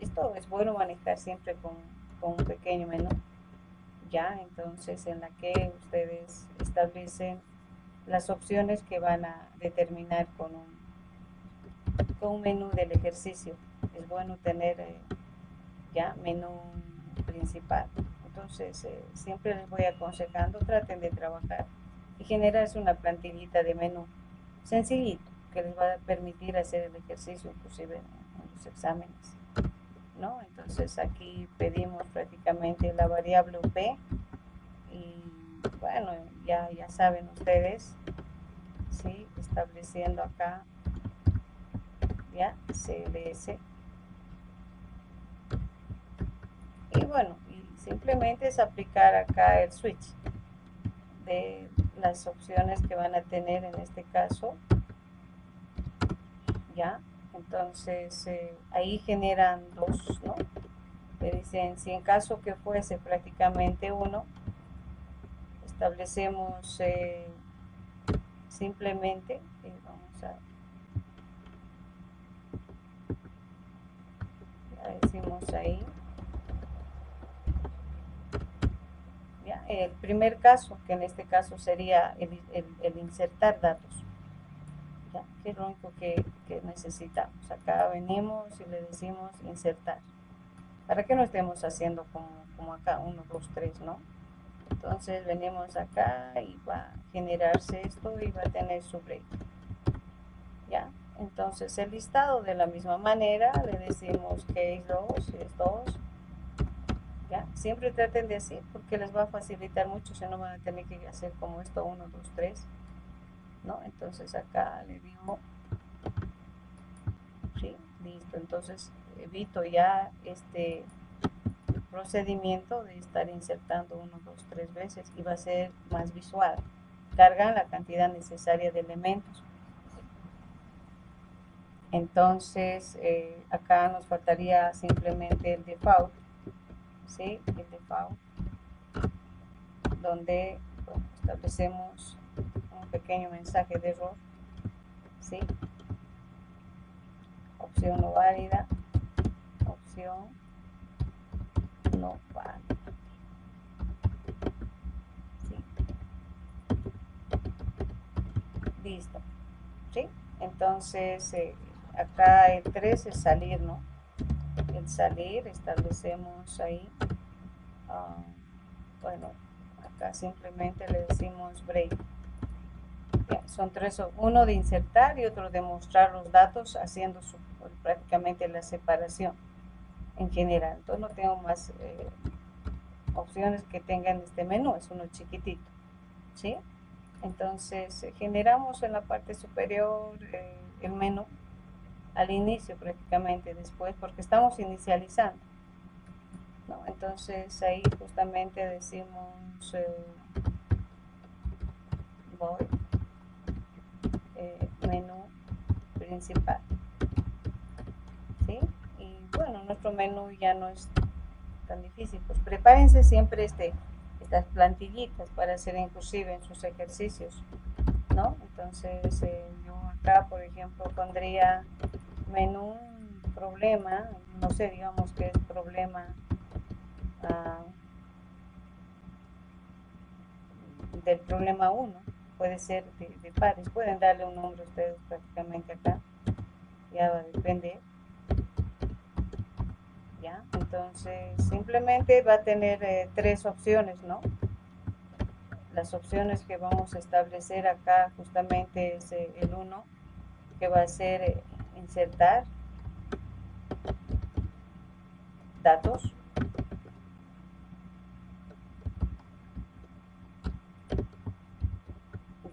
esto es bueno manejar siempre con un pequeño menú, ¿ya? Entonces, en la que ustedes establecen las opciones que van a determinar con un menú del ejercicio. Es bueno tener ya menú principal. Entonces, siempre les voy aconsejando, traten de trabajar y generarse una plantillita de menú sencillito que les va a permitir hacer el ejercicio inclusive en los exámenes, ¿no? Entonces aquí pedimos prácticamente la variable UP y bueno, ya saben ustedes, ¿sí? Estableciendo acá ya CLS y bueno, y simplemente es aplicar acá el switch de las opciones que van a tener en este caso, ya. Entonces ahí generan dos, ¿no? Le dicen, si en caso que fuese prácticamente uno, establecemos simplemente, vamos a, ya decimos ahí, ya, el primer caso, que en este caso sería el insertar datos, ya, que es lo único que necesitamos. Acá venimos y le decimos insertar, para que no estemos haciendo como acá, 1, 2, 3, ¿no? Entonces venimos acá y va a generarse esto y va a tener su break, ¿ya? Entonces el listado de la misma manera le decimos case 2 es 2, ¿ya? Siempre traten de así porque les va a facilitar mucho, si no van a tener que hacer como esto 1, 2, 3, ¿no? Entonces acá le digo, sí, listo, entonces evito ya este procedimiento de estar insertando 1, 2, 3 veces y va a ser más visual. Cargan la cantidad necesaria de elementos. Entonces acá nos faltaría simplemente el default, ¿sí? El default, donde bueno, establecemos un pequeño mensaje de error, ¿sí? Opción no válida, opción no válida, ¿sí? Listo, ¿sí? Entonces acá el 3 es salir, ¿no? El salir, establecemos ahí, bueno, acá simplemente le decimos break. Ya, son tres, uno de insertar y otro de mostrar los datos haciendo prácticamente la separación en general. Entonces no tengo más opciones que tengan este menú, es uno chiquitito, ¿sí? Entonces generamos en la parte superior el menú al inicio prácticamente, después porque estamos inicializando, ¿no? Entonces ahí justamente decimos voy menú principal, ¿sí? Y bueno, nuestro menú ya no es tan difícil, pues prepárense siempre estas plantillitas para hacer inclusive en sus ejercicios, ¿no? Entonces yo acá por ejemplo pondría menú problema, no sé, digamos que es problema del problema 1, puede ser de pares, pueden darle un nombre ustedes prácticamente acá, ya va a depender, ya, entonces simplemente va a tener tres opciones, ¿no? Las opciones que vamos a establecer acá justamente es el 1, que va a ser insertar datos,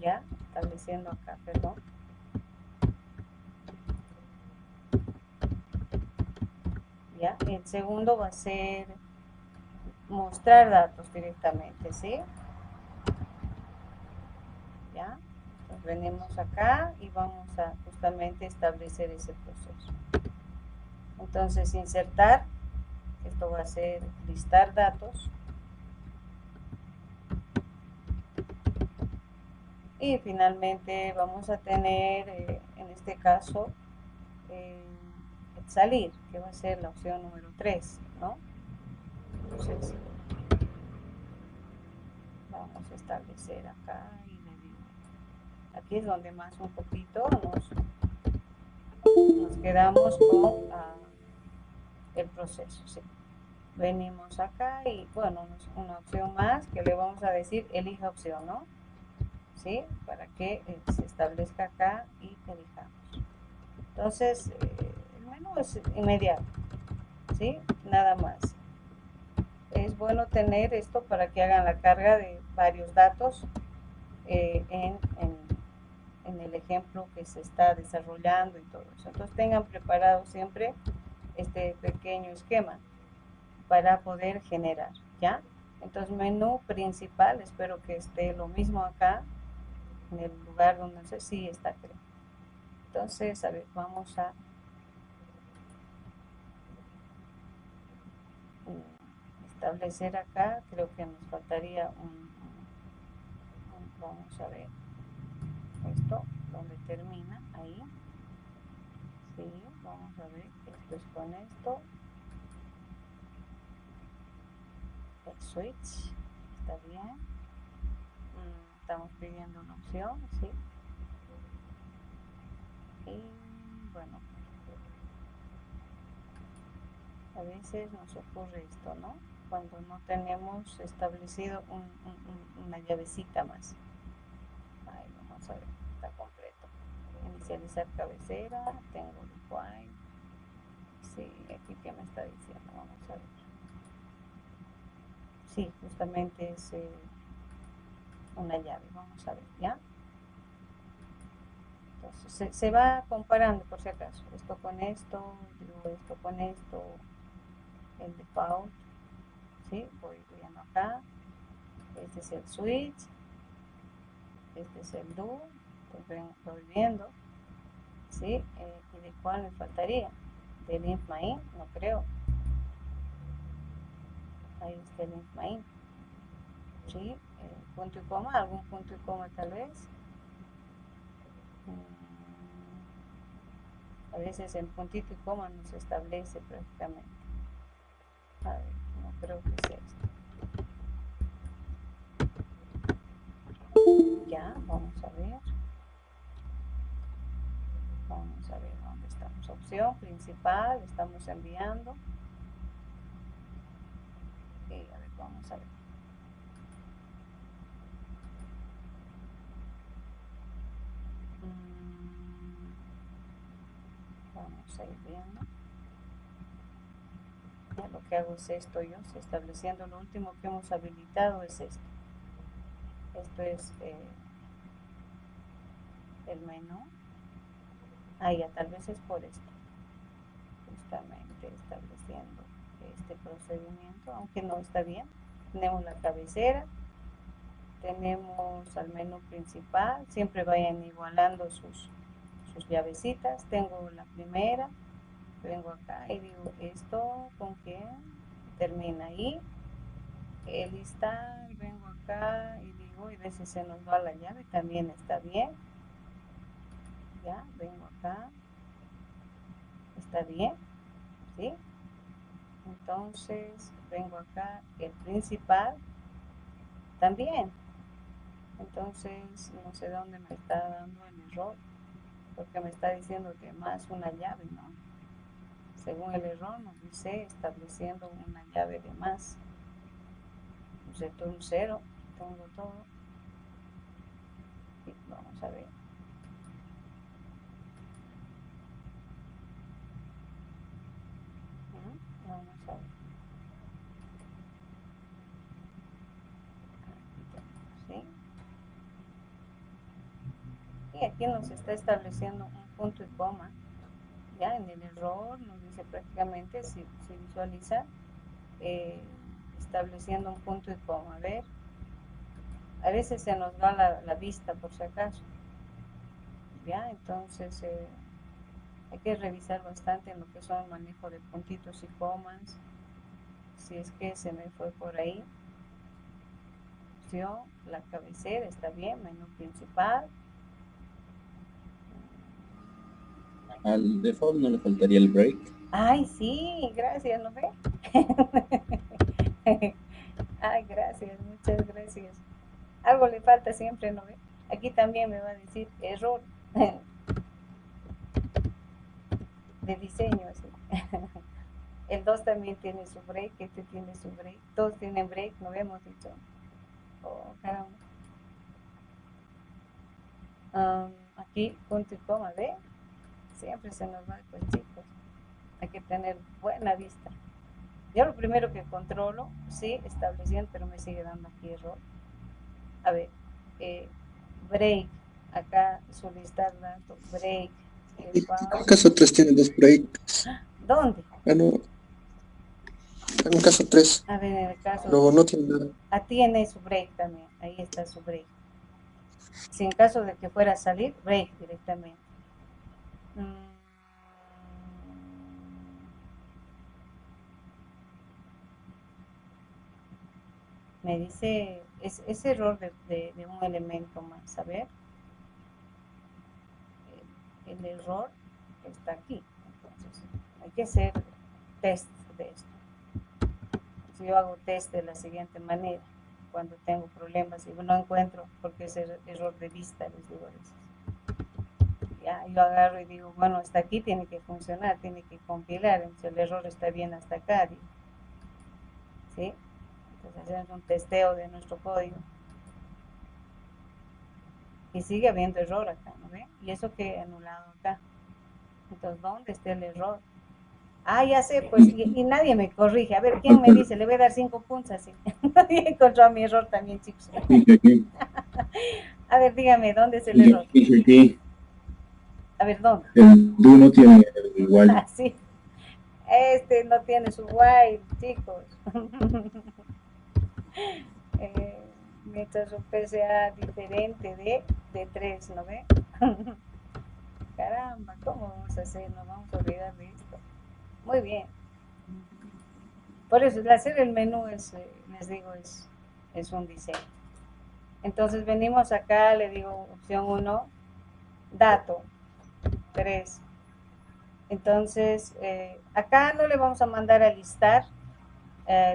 ya, estableciendo acá, perdón. ¿Ya? El segundo va a ser mostrar datos directamente, ¿sí? ¿Ya? Entonces venimos acá y vamos a justamente establecer ese proceso. Entonces insertar, esto va a ser listar datos. Y finalmente vamos a tener, en este caso, salir, que va a ser la opción número 3, ¿no? Entonces, vamos a establecer acá y le digo, aquí es donde más un poquito nos quedamos con el proceso, ¿sí? Venimos acá y, bueno, una opción más que le vamos a decir, elija opción, ¿no? ¿Sí? Para que se establezca acá y elijamos. Entonces, el menú es inmediato, ¿sí? Nada más. Es bueno tener esto para que hagan la carga de varios datos en el ejemplo que se está desarrollando y todo eso. Entonces, tengan preparado siempre este pequeño esquema para poder generar, ¿ya? Entonces, menú principal, espero que esté lo mismo acá, en el lugar donde no sé si está, creo. Entonces, a ver, vamos a establecer acá, creo que nos faltaría vamos a ver esto, donde termina, ahí, sí, vamos a ver, esto es con esto, el switch, está bien, estamos pidiendo una opción, sí, y bueno, a veces nos ocurre esto, ¿no? Cuando no tenemos establecido una llavecita más. Ahí vamos a ver, está completo. Inicializar cabecera, tengo require. Sí, aquí que me está diciendo, vamos a ver. Sí, justamente es una llave, vamos a ver, ¿ya? Entonces se va comparando por si acaso, esto con esto, digo esto con esto, el default, ¿sí? Voy viendo acá, este es el switch, este es el do, voy viendo, ¿sí? ¿Y de cuál me faltaría? Del int main, no creo. Ahí está el int main, ¿sí? Punto y coma, algún punto y coma tal vez. A veces el puntito y coma no se establece prácticamente. A ver, no creo que sea esto. Ya, vamos a ver. Vamos a ver dónde estamos. Opción principal, estamos enviando. Ok, a ver, vamos a ver. Vamos a ir viendo. Ya lo que hago es esto yo, estableciendo lo último que hemos habilitado es esto. Esto es el menú. Ah, ya, tal vez es por esto. Justamente estableciendo este procedimiento, aunque no está bien. Tenemos la cabecera, tenemos al menú principal, siempre vayan igualando sus llavecitas. Tengo la primera, vengo acá y digo esto con que termina ahí, listar, vengo acá y digo, y a veces se nos va la llave, también está bien, ya, vengo acá, está bien, ¿sí? Entonces vengo acá, el principal también. Entonces no sé dónde me está dando el error, porque me está diciendo que más una llave, ¿no? Según el error nos dice estableciendo una llave de más. Return 0, tengo todo. Y vamos a ver. Vamos a ver. ¿Sí? Y aquí nos está estableciendo un punto y coma. Ya en el error nos dice prácticamente, si visualiza, estableciendo un punto y coma. A ver, a veces se nos va la vista por si acaso. ¿ya? Entonces hay que revisar bastante en lo que son el manejo de puntitos y comas, si es que se me fue por ahí. Opción, la cabecera está bien, menú principal. Al default no le faltaría el break. Ay, sí, gracias, ¿no ve? Ay, gracias, muchas gracias. Algo le falta siempre, ¿no ve? Aquí también me va a decir error de diseño, así. El 2 también tiene su break, este tiene su break. Todos tienen break, ¿no hemos dicho? Oh, caramba. Aquí, punto y coma, ¿ve? Siempre se nos va, pues chicos. Hay que tener buena vista. Yo lo primero que controlo, sí, estableciendo, pero me sigue dando aquí error. A ver, break, acá solicitar datos, break. En caso 3 tiene 2 breaks. ¿Dónde? Bueno, en un caso 3. A ver, en el caso. Luego no tiene nada. Tiene su break también, ahí está su break. Si en caso de que fuera a salir, break directamente. Me dice, es error de un elemento más, a ver. El error está aquí. Entonces, hay que hacer test de esto. Si yo hago test de la siguiente manera, cuando tengo problemas y no encuentro, porque es error de vista, les digo a veces. Ya, yo agarro y digo, bueno, hasta aquí tiene que funcionar, tiene que compilar, entonces el error está bien hasta acá, digo. ¿Sí? Entonces hacemos un testeo de nuestro código. Y sigue habiendo error acá, ¿no ve? Y eso que he anulado acá. Entonces, ¿dónde está el error? Ah, ya sé, pues, y nadie me corrige. A ver, ¿quién me dice? Le voy a dar 5 puntos así. Nadie encontró mi error también, chicos. A ver, dígame, ¿dónde es el error? A ver, ¿dónde? El do no tiene igual. Ah, sí. Este no tiene su while, chicos. Mientras un PCA diferente de 3, ¿no ve? Caramba, ¿cómo vamos a hacer? Nos vamos a olvidar de esto. Muy bien. Por eso, el hacer el menú es, les digo, es un diseño. Entonces venimos acá, le digo opción 1, dato, 3. Entonces, acá no le vamos a mandar a listar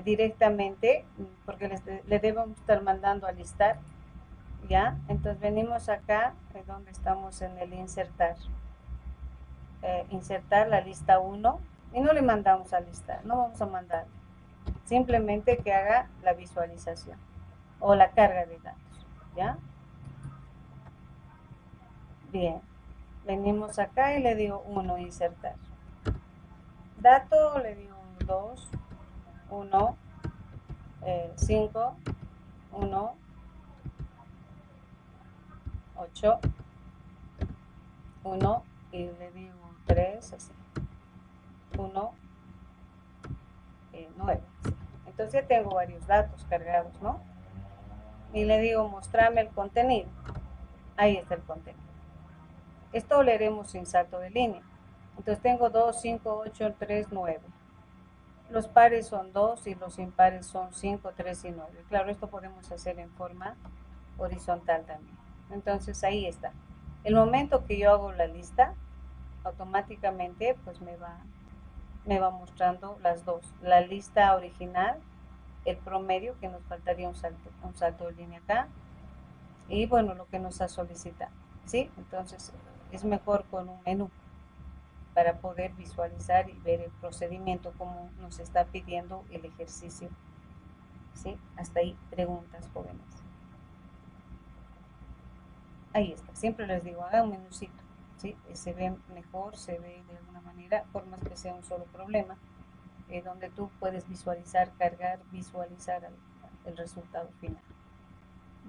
directamente, porque le debemos estar mandando a listar, ¿ya? Entonces venimos acá, donde estamos en el insertar. Insertar la lista 1 y no le mandamos a listar, no vamos a mandar. Simplemente que haga la visualización o la carga de datos, ¿ya? Bien, venimos acá y le digo 1, insertar. Dato, le digo 2, 1, 5, 1, 8, 1 y le digo 3, así. 1, 9. Entonces ya tengo varios datos cargados, ¿no? Y le digo, mostrarme el contenido. Ahí está el contenido. Esto lo haremos sin salto de línea. Entonces tengo 2, 5, 8, 3, 9. Los pares son 2 y los impares son 5, 3 y 9. Claro, esto podemos hacer en forma horizontal también. Entonces ahí está. El momento que yo hago la lista, automáticamente pues me va mostrando las dos. La lista original, el promedio, que nos faltaría un salto de línea acá, y bueno, lo que nos ha solicitado, ¿sí? Entonces es mejor con un menú para poder visualizar y ver el procedimiento como nos está pidiendo el ejercicio, ¿sí? Hasta ahí, preguntas, jóvenes. Ahí está, siempre les digo, haga un menucito, ¿sí? Se ve mejor, se ve de alguna manera, por más que sea un solo problema, donde tú puedes visualizar, cargar, visualizar el resultado final.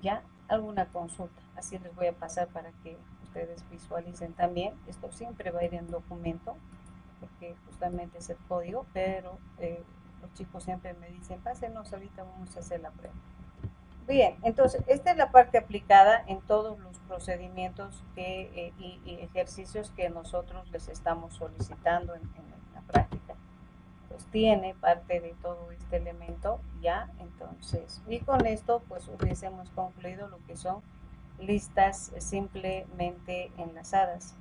¿Ya? Alguna consulta, así les voy a pasar para que ustedes visualicen también. Esto siempre va a ir en documento, porque justamente es el código, pero los chicos siempre me dicen, pásenos, ahorita vamos a hacer la prueba. Bien, entonces, esta es la parte aplicada en todos los procedimientos y ejercicios que nosotros les estamos solicitando en la práctica. Pues tiene parte de todo este elemento ya, entonces, y con esto pues hubiésemos concluido lo que son listas simplemente enlazadas,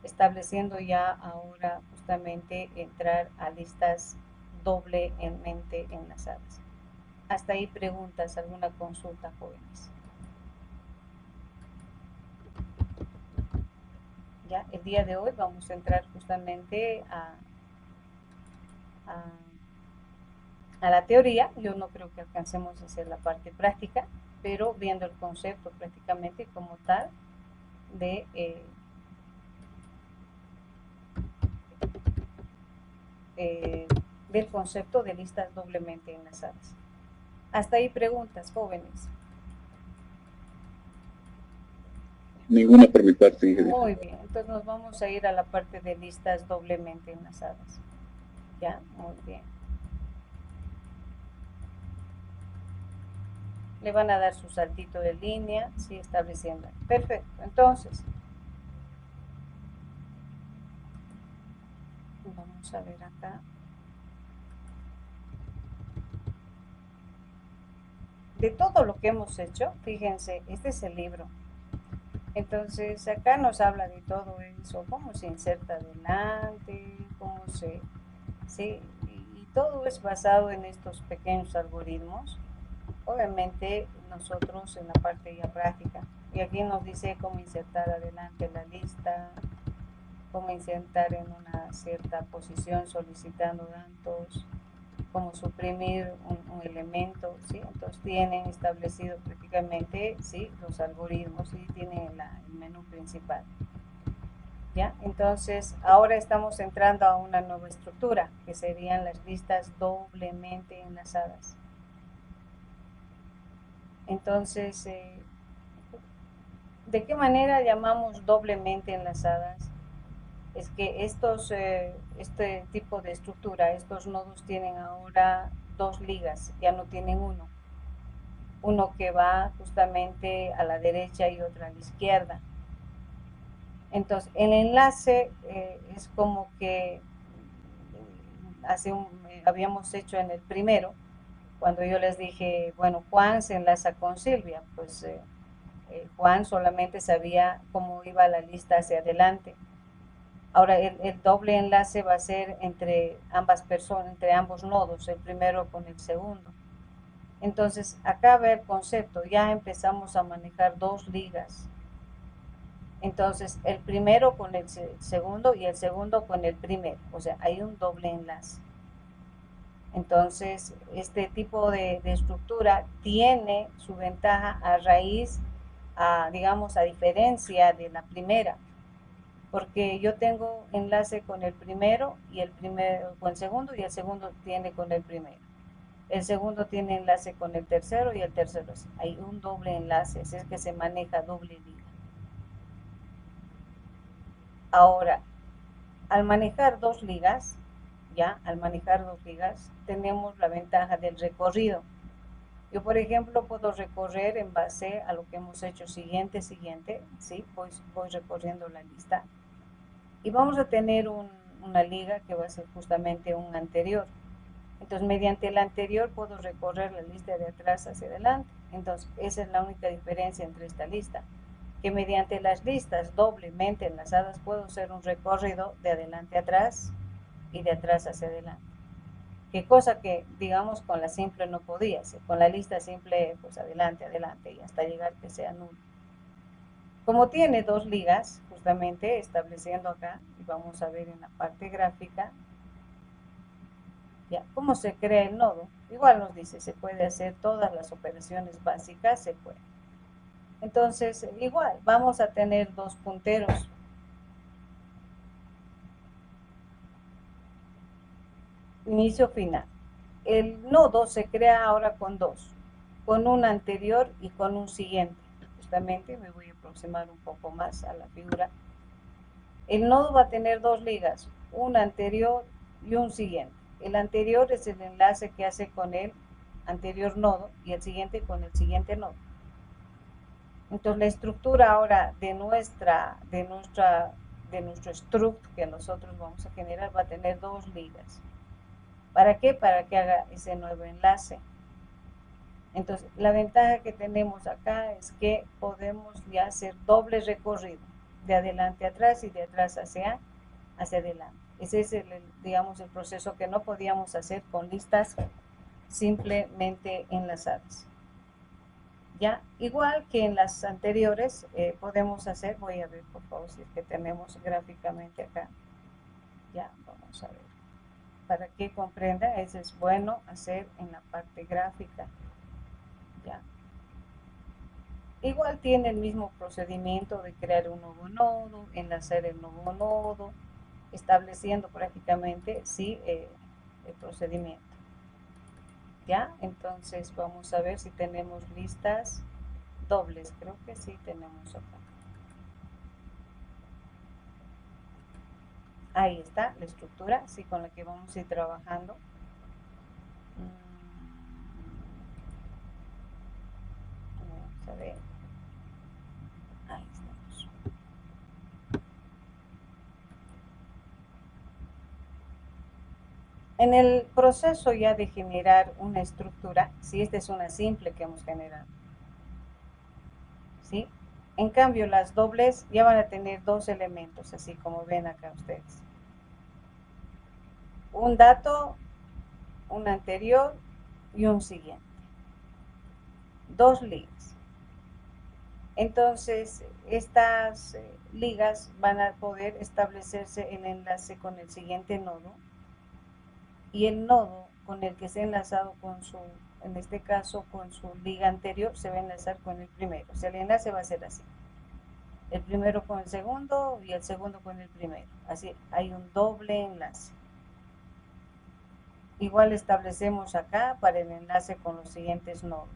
estableciendo ya ahora justamente entrar a listas doblemente enlazadas. Hasta ahí preguntas, alguna consulta, jóvenes. Ya, el día de hoy vamos a entrar justamente a la teoría. Yo no creo que alcancemos a hacer la parte práctica, pero viendo el concepto prácticamente como tal del concepto de listas doblemente enlazadas. Hasta ahí preguntas, jóvenes. Ninguna por mi parte, ingeniero. Muy bien, entonces nos vamos a ir a la parte de listas doblemente enlazadas. Ya, muy bien. Le van a dar su saltito de línea, sí, estableciendo. Perfecto, entonces vamos a ver acá. De todo lo que hemos hecho, fíjense, este es el libro. Entonces acá nos habla de todo eso, cómo se inserta adelante, cómo sí, y todo es basado en estos pequeños algoritmos. Obviamente nosotros en la parte ya práctica, y aquí nos dice cómo insertar adelante la lista, cómo insertar en una cierta posición solicitando datos, cómo suprimir un elemento, ¿sí? Entonces tienen establecido prácticamente, ¿sí?, los algoritmos y tienen el menú principal. ¿Ya? Entonces ahora estamos entrando a una nueva estructura que serían las listas doblemente enlazadas. Entonces, ¿de qué manera llamamos doblemente enlazadas? Es que este tipo de estructura, estos nodos tienen ahora dos ligas, ya no tienen uno. Uno que va justamente a la derecha y otra a la izquierda. Entonces, el enlace es como que habíamos hecho en el primero, cuando yo les dije, bueno, Juan se enlaza con Silvia, pues Juan solamente sabía cómo iba la lista hacia adelante. Ahora el doble enlace va a ser entre ambas personas, entre ambos nodos, el primero con el segundo. Entonces acá ve el concepto, ya empezamos a manejar dos ligas. Entonces el primero con el segundo y el segundo con el primero, o sea, hay un doble enlace. Entonces este tipo de estructura tiene su ventaja a raíz, digamos, a diferencia de la primera, porque yo tengo enlace con el primero y el primero con el segundo y el segundo tiene con el primero. El segundo tiene enlace con el tercero y el tercero hay un doble enlace, así es que se maneja doble liga. Ahora, al manejar dos ligas, tenemos la ventaja del recorrido. Yo, por ejemplo, puedo recorrer en base a lo que hemos hecho siguiente, ¿sí? Pues voy recorriendo la lista. Y vamos a tener una liga que va a ser justamente un anterior. Entonces, mediante el anterior puedo recorrer la lista de atrás hacia adelante. Entonces, esa es la única diferencia entre esta lista, que mediante las listas doblemente enlazadas puedo hacer un recorrido de adelante a atrás y de atrás hacia adelante. Qué cosa que, digamos, con la simple no podía hacer. Con la lista simple, pues adelante y hasta llegar que sea nulo. Como tiene dos ligas, justamente estableciendo acá, y vamos a ver en la parte gráfica, ya, ¿cómo se crea el nodo? Igual nos dice, se puede hacer todas las operaciones básicas, se puede. Entonces, igual, vamos a tener dos punteros. Inicio final. El nodo se crea ahora con dos, con un anterior y con un siguiente. Justamente me voy a aproximar un poco más a la figura. El nodo va a tener dos ligas, un anterior y un siguiente. El anterior es el enlace que hace con el anterior nodo y el siguiente con el siguiente nodo. Entonces la estructura ahora de nuestro struct que nosotros vamos a generar va a tener dos ligas. ¿Para qué? Para que haga ese nuevo enlace. Entonces la ventaja que tenemos acá es que podemos ya hacer doble recorrido, de adelante a atrás y de atrás hacia adelante. Ese es digamos, el proceso que no podíamos hacer con listas simplemente enlazadas. Ya, igual que en las anteriores, podemos hacer, voy a ver por favor si es que tenemos gráficamente acá. Ya, vamos a ver. Para que comprenda, eso es bueno hacer en la parte gráfica. Ya. Igual tiene el mismo procedimiento de crear un nuevo nodo, enlazar el nuevo nodo, estableciendo prácticamente sí, el procedimiento. ¿Ya? Entonces vamos a ver si tenemos listas dobles. Creo que sí tenemos acá. Ahí está la estructura, sí, con la que vamos a ir trabajando. Vamos a ver. Ahí estamos. En el proceso ya de generar una estructura, si esta es una simple que hemos generado, ¿sí? En cambio, las dobles ya van a tener dos elementos, así como ven acá ustedes. Un dato, un anterior y un siguiente. Dos ligas. Entonces, estas ligas van a poder establecerse el enlace con el siguiente nodo y el nodo con el que se ha enlazado con su, en este caso con su liga anterior, se va a enlazar con el primero. O sea, el enlace va a ser así. El primero con el segundo y el segundo con el primero. Así, hay un doble enlace. Igual establecemos acá para el enlace con los siguientes nodos.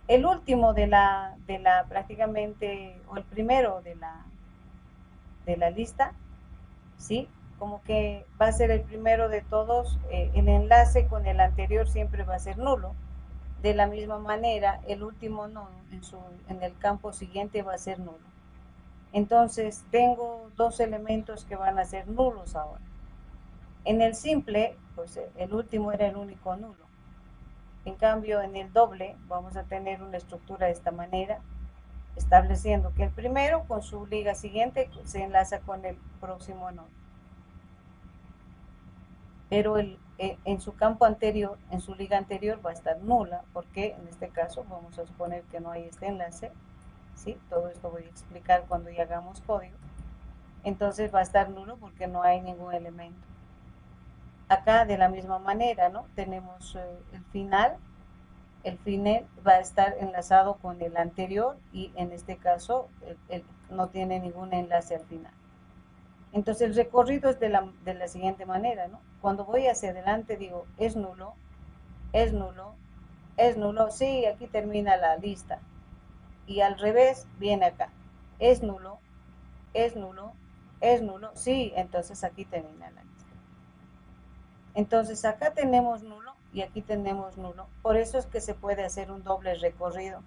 El último de la prácticamente, o el primero de la lista, ¿sí? Como que va a ser el primero de todos, el enlace con el anterior siempre va a ser nulo. De la misma manera, el último nodo en el campo siguiente va a ser nulo. Entonces, tengo dos elementos que van a ser nulos ahora. En el simple, pues el último era el único nulo. En cambio, en el doble, vamos a tener una estructura de esta manera, estableciendo que el primero con su liga siguiente se enlaza con el próximo nodo. Pero en su campo anterior, en su liga anterior va a estar nula, porque en este caso vamos a suponer que no hay este enlace, ¿sí? Todo esto voy a explicar cuando ya hagamos código. Entonces va a estar nulo porque no hay ningún elemento. Acá de la misma manera, ¿no? Tenemos el final va a estar enlazado con el anterior y en este caso no tiene ningún enlace al final. Entonces el recorrido es de la siguiente manera, ¿no? Cuando voy hacia adelante digo, es nulo, es nulo, es nulo, sí, aquí termina la lista. Y al revés viene acá, es nulo, es nulo, es nulo, sí, entonces aquí termina la lista. Entonces acá tenemos nulo y aquí tenemos nulo. Por eso es que se puede hacer un doble recorrido,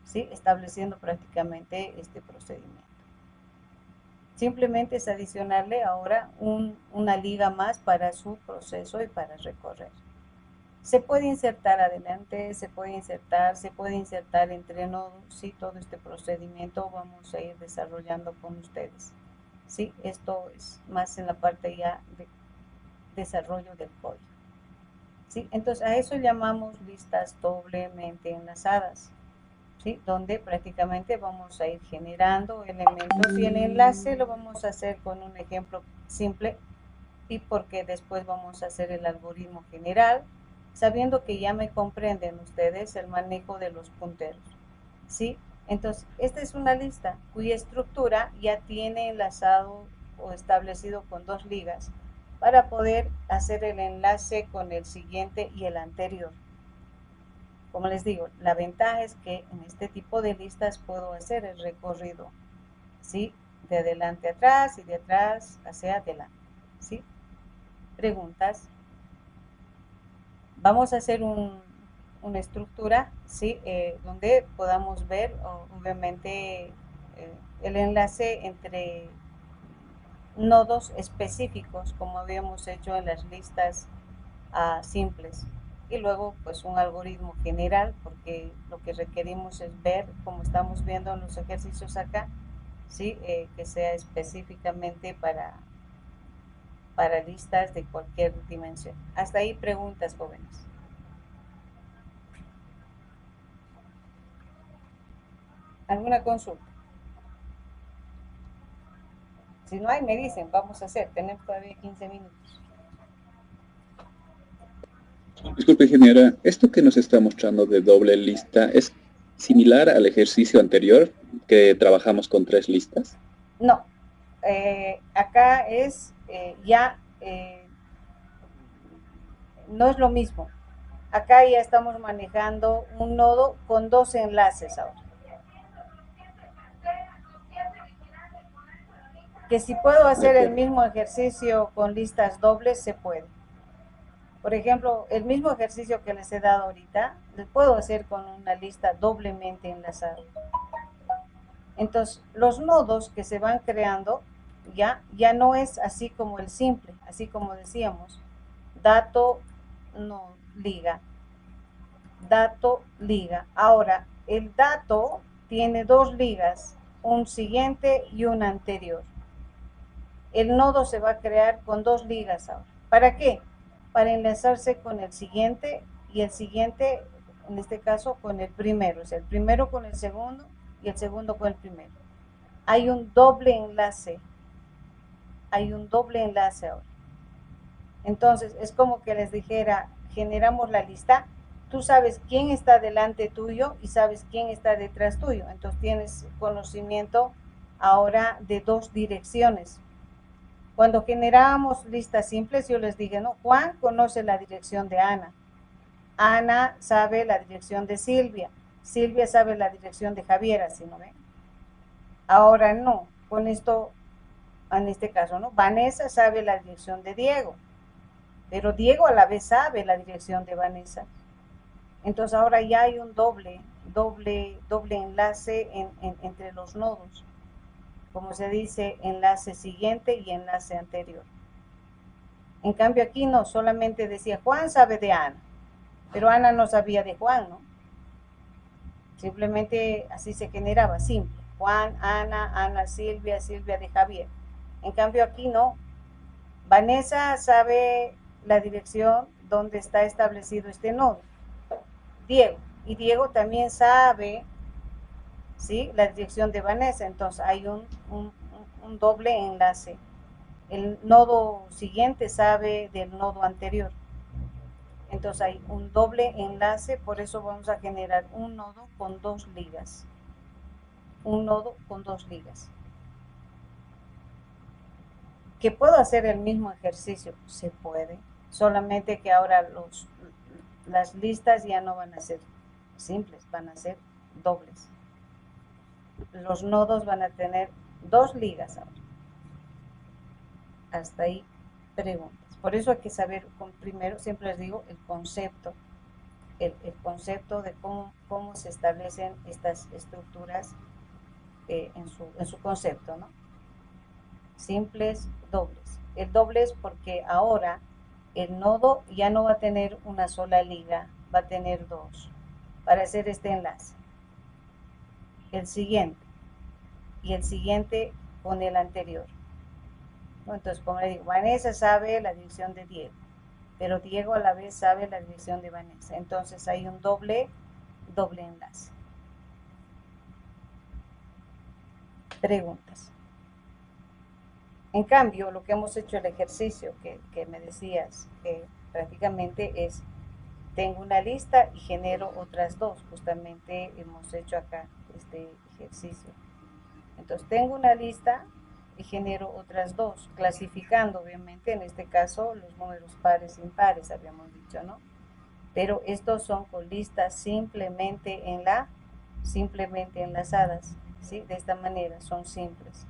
¿sí? Estableciendo prácticamente este procedimiento. Simplemente es adicionarle ahora una liga más para su proceso y para recorrer. Se puede insertar adelante, se puede insertar entre nodos, ¿sí? Todo este procedimiento vamos a ir desarrollando con ustedes, ¿sí? Esto es más en la parte ya de desarrollo del código, ¿sí? Entonces a eso llamamos listas doblemente enlazadas, ¿sí? Donde prácticamente vamos a ir generando elementos y el enlace lo vamos a hacer con un ejemplo simple y porque después vamos a hacer el algoritmo general, sabiendo que ya me comprenden ustedes el manejo de los punteros, ¿sí? Entonces, esta es una lista cuya estructura ya tiene enlazado o establecido con dos ligas para poder hacer el enlace con el siguiente y el anterior. Como les digo, la ventaja es que en este tipo de listas puedo hacer el recorrido, ¿sí? De adelante a atrás y de atrás hacia adelante, ¿sí? ¿Preguntas? Vamos a hacer una estructura, ¿sí? Donde podamos ver, obviamente, el enlace entre nodos específicos, como habíamos hecho en las listas simples. Y luego, pues, un algoritmo general, porque lo que requerimos es ver, como estamos viendo en los ejercicios acá, ¿sí? Que sea específicamente para listas de cualquier dimensión. Hasta ahí preguntas, jóvenes. ¿Alguna consulta? Si no hay, me dicen, vamos a hacer, tenemos todavía 15 minutos. Disculpe, ingeniera, esto que nos está mostrando de doble lista, ¿es similar al ejercicio anterior que trabajamos con 3 listas? No, acá es no es lo mismo. Acá ya estamos manejando un nodo con 2 enlaces ahora. Que si puedo hacer el mismo ejercicio con listas dobles, se puede. Por ejemplo, el mismo ejercicio que les he dado ahorita, lo puedo hacer con una lista doblemente enlazada. Entonces, los nodos que se van creando ya no es así como el simple, así como decíamos, dato, no, liga, dato, liga. Ahora, el dato tiene 2 ligas, un siguiente y un anterior. El nodo se va a crear con 2 ligas ahora. ¿Para qué? Para enlazarse con el siguiente y el siguiente, en este caso, con el primero. O sea, el primero con el segundo y el segundo con el primero. Hay un doble enlace. Hay un doble enlace ahora. Entonces, es como que les dijera, generamos la lista. Tú sabes quién está delante tuyo y sabes quién está detrás tuyo. Entonces, tienes conocimiento ahora de 2 direcciones. Cuando generábamos listas simples, yo les dije, no, Juan conoce la dirección de Ana. Ana sabe la dirección de Silvia. Silvia sabe la dirección de Javier, así, ¿no ven? Ahora no, con esto, en este caso, ¿no? Vanessa sabe la dirección de Diego, pero Diego a la vez sabe la dirección de Vanessa. Entonces ahora ya hay un doble enlace entre los nodos. Como se dice, enlace siguiente y enlace anterior. En cambio aquí no, solamente decía Juan sabe de Ana, pero Ana no sabía de Juan, ¿no? Simplemente así se generaba, simple. Juan, Ana, Silvia, Silvia de Javier. En cambio aquí no. Vanessa sabe la dirección donde está establecido este nodo. Diego. Y Diego también sabe, ¿sí?, la dirección de Vanessa. Entonces hay un doble enlace. El nodo siguiente sabe del nodo anterior. Entonces hay un doble enlace, por eso vamos a generar un nodo con 2 ligas. Un nodo con 2 ligas. ¿Que puedo hacer el mismo ejercicio? Se puede. Solamente que ahora las listas ya no van a ser simples, van a ser dobles. Los nodos van a tener 2 ligas ahora. Hasta ahí preguntas. Por eso hay que saber primero, siempre les digo, el concepto. El concepto de cómo se establecen estas estructuras en su concepto, ¿no? Simples, dobles. El doble es porque ahora el nodo ya no va a tener una sola liga, va a tener 2 para hacer este enlace. El siguiente y el siguiente con el anterior. Entonces, como le digo, Vanessa sabe la dirección de Diego, pero Diego a la vez sabe la dirección de Vanessa. Entonces hay un doble enlace. Preguntas. En cambio, lo que hemos hecho el ejercicio que me decías, que prácticamente es, tengo una lista y genero otras 2. Justamente hemos hecho acá este ejercicio. Entonces, tengo una lista y genero otras 2, clasificando, obviamente, en este caso, los números pares e impares, habíamos dicho, ¿no? Pero estos son con listas simplemente enlazadas, ¿sí? De esta manera, son simples.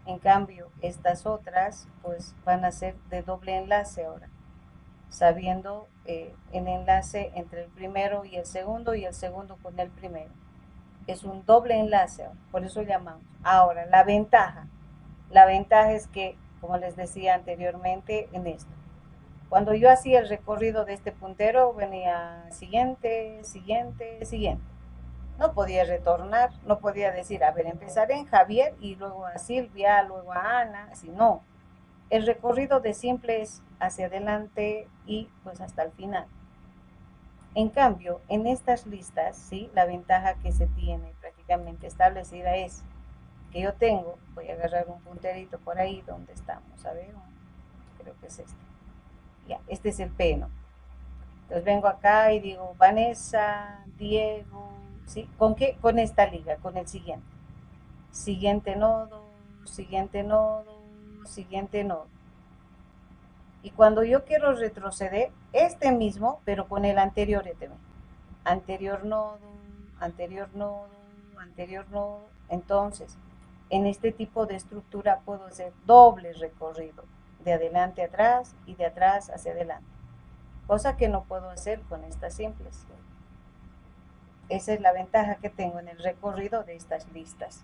En cambio, estas otras, pues, van a ser de doble enlace ahora, sabiendo el enlace entre el primero y el segundo con el primero. Es un doble enlace, por eso llamamos. Ahora, la ventaja es que, como les decía anteriormente, en esto, cuando yo hacía el recorrido de este puntero, venía siguiente, siguiente, siguiente. No podía retornar, no podía decir, a ver, empezaré en Javier y luego a Silvia, luego a Ana, así no. El recorrido de simple es hacia adelante y pues hasta el final. En cambio, en estas listas, ¿sí? La ventaja que se tiene prácticamente establecida es que yo tengo, voy a agarrar un punterito por ahí donde estamos, a ver, creo que es este. Ya, este es el P, ¿no? Entonces vengo acá y digo, Vanessa, Diego, ¿sí? ¿Con qué? Con esta liga, con el siguiente. Siguiente nodo, siguiente nodo, siguiente nodo. Y cuando yo quiero retroceder, este mismo, pero con el anterior, anterior nodo, anterior nodo, anterior nodo. Entonces, en este tipo de estructura puedo hacer doble recorrido, de adelante a atrás y de atrás hacia adelante. Cosa que no puedo hacer con estas simples. Esa es la ventaja que tengo en el recorrido de estas listas.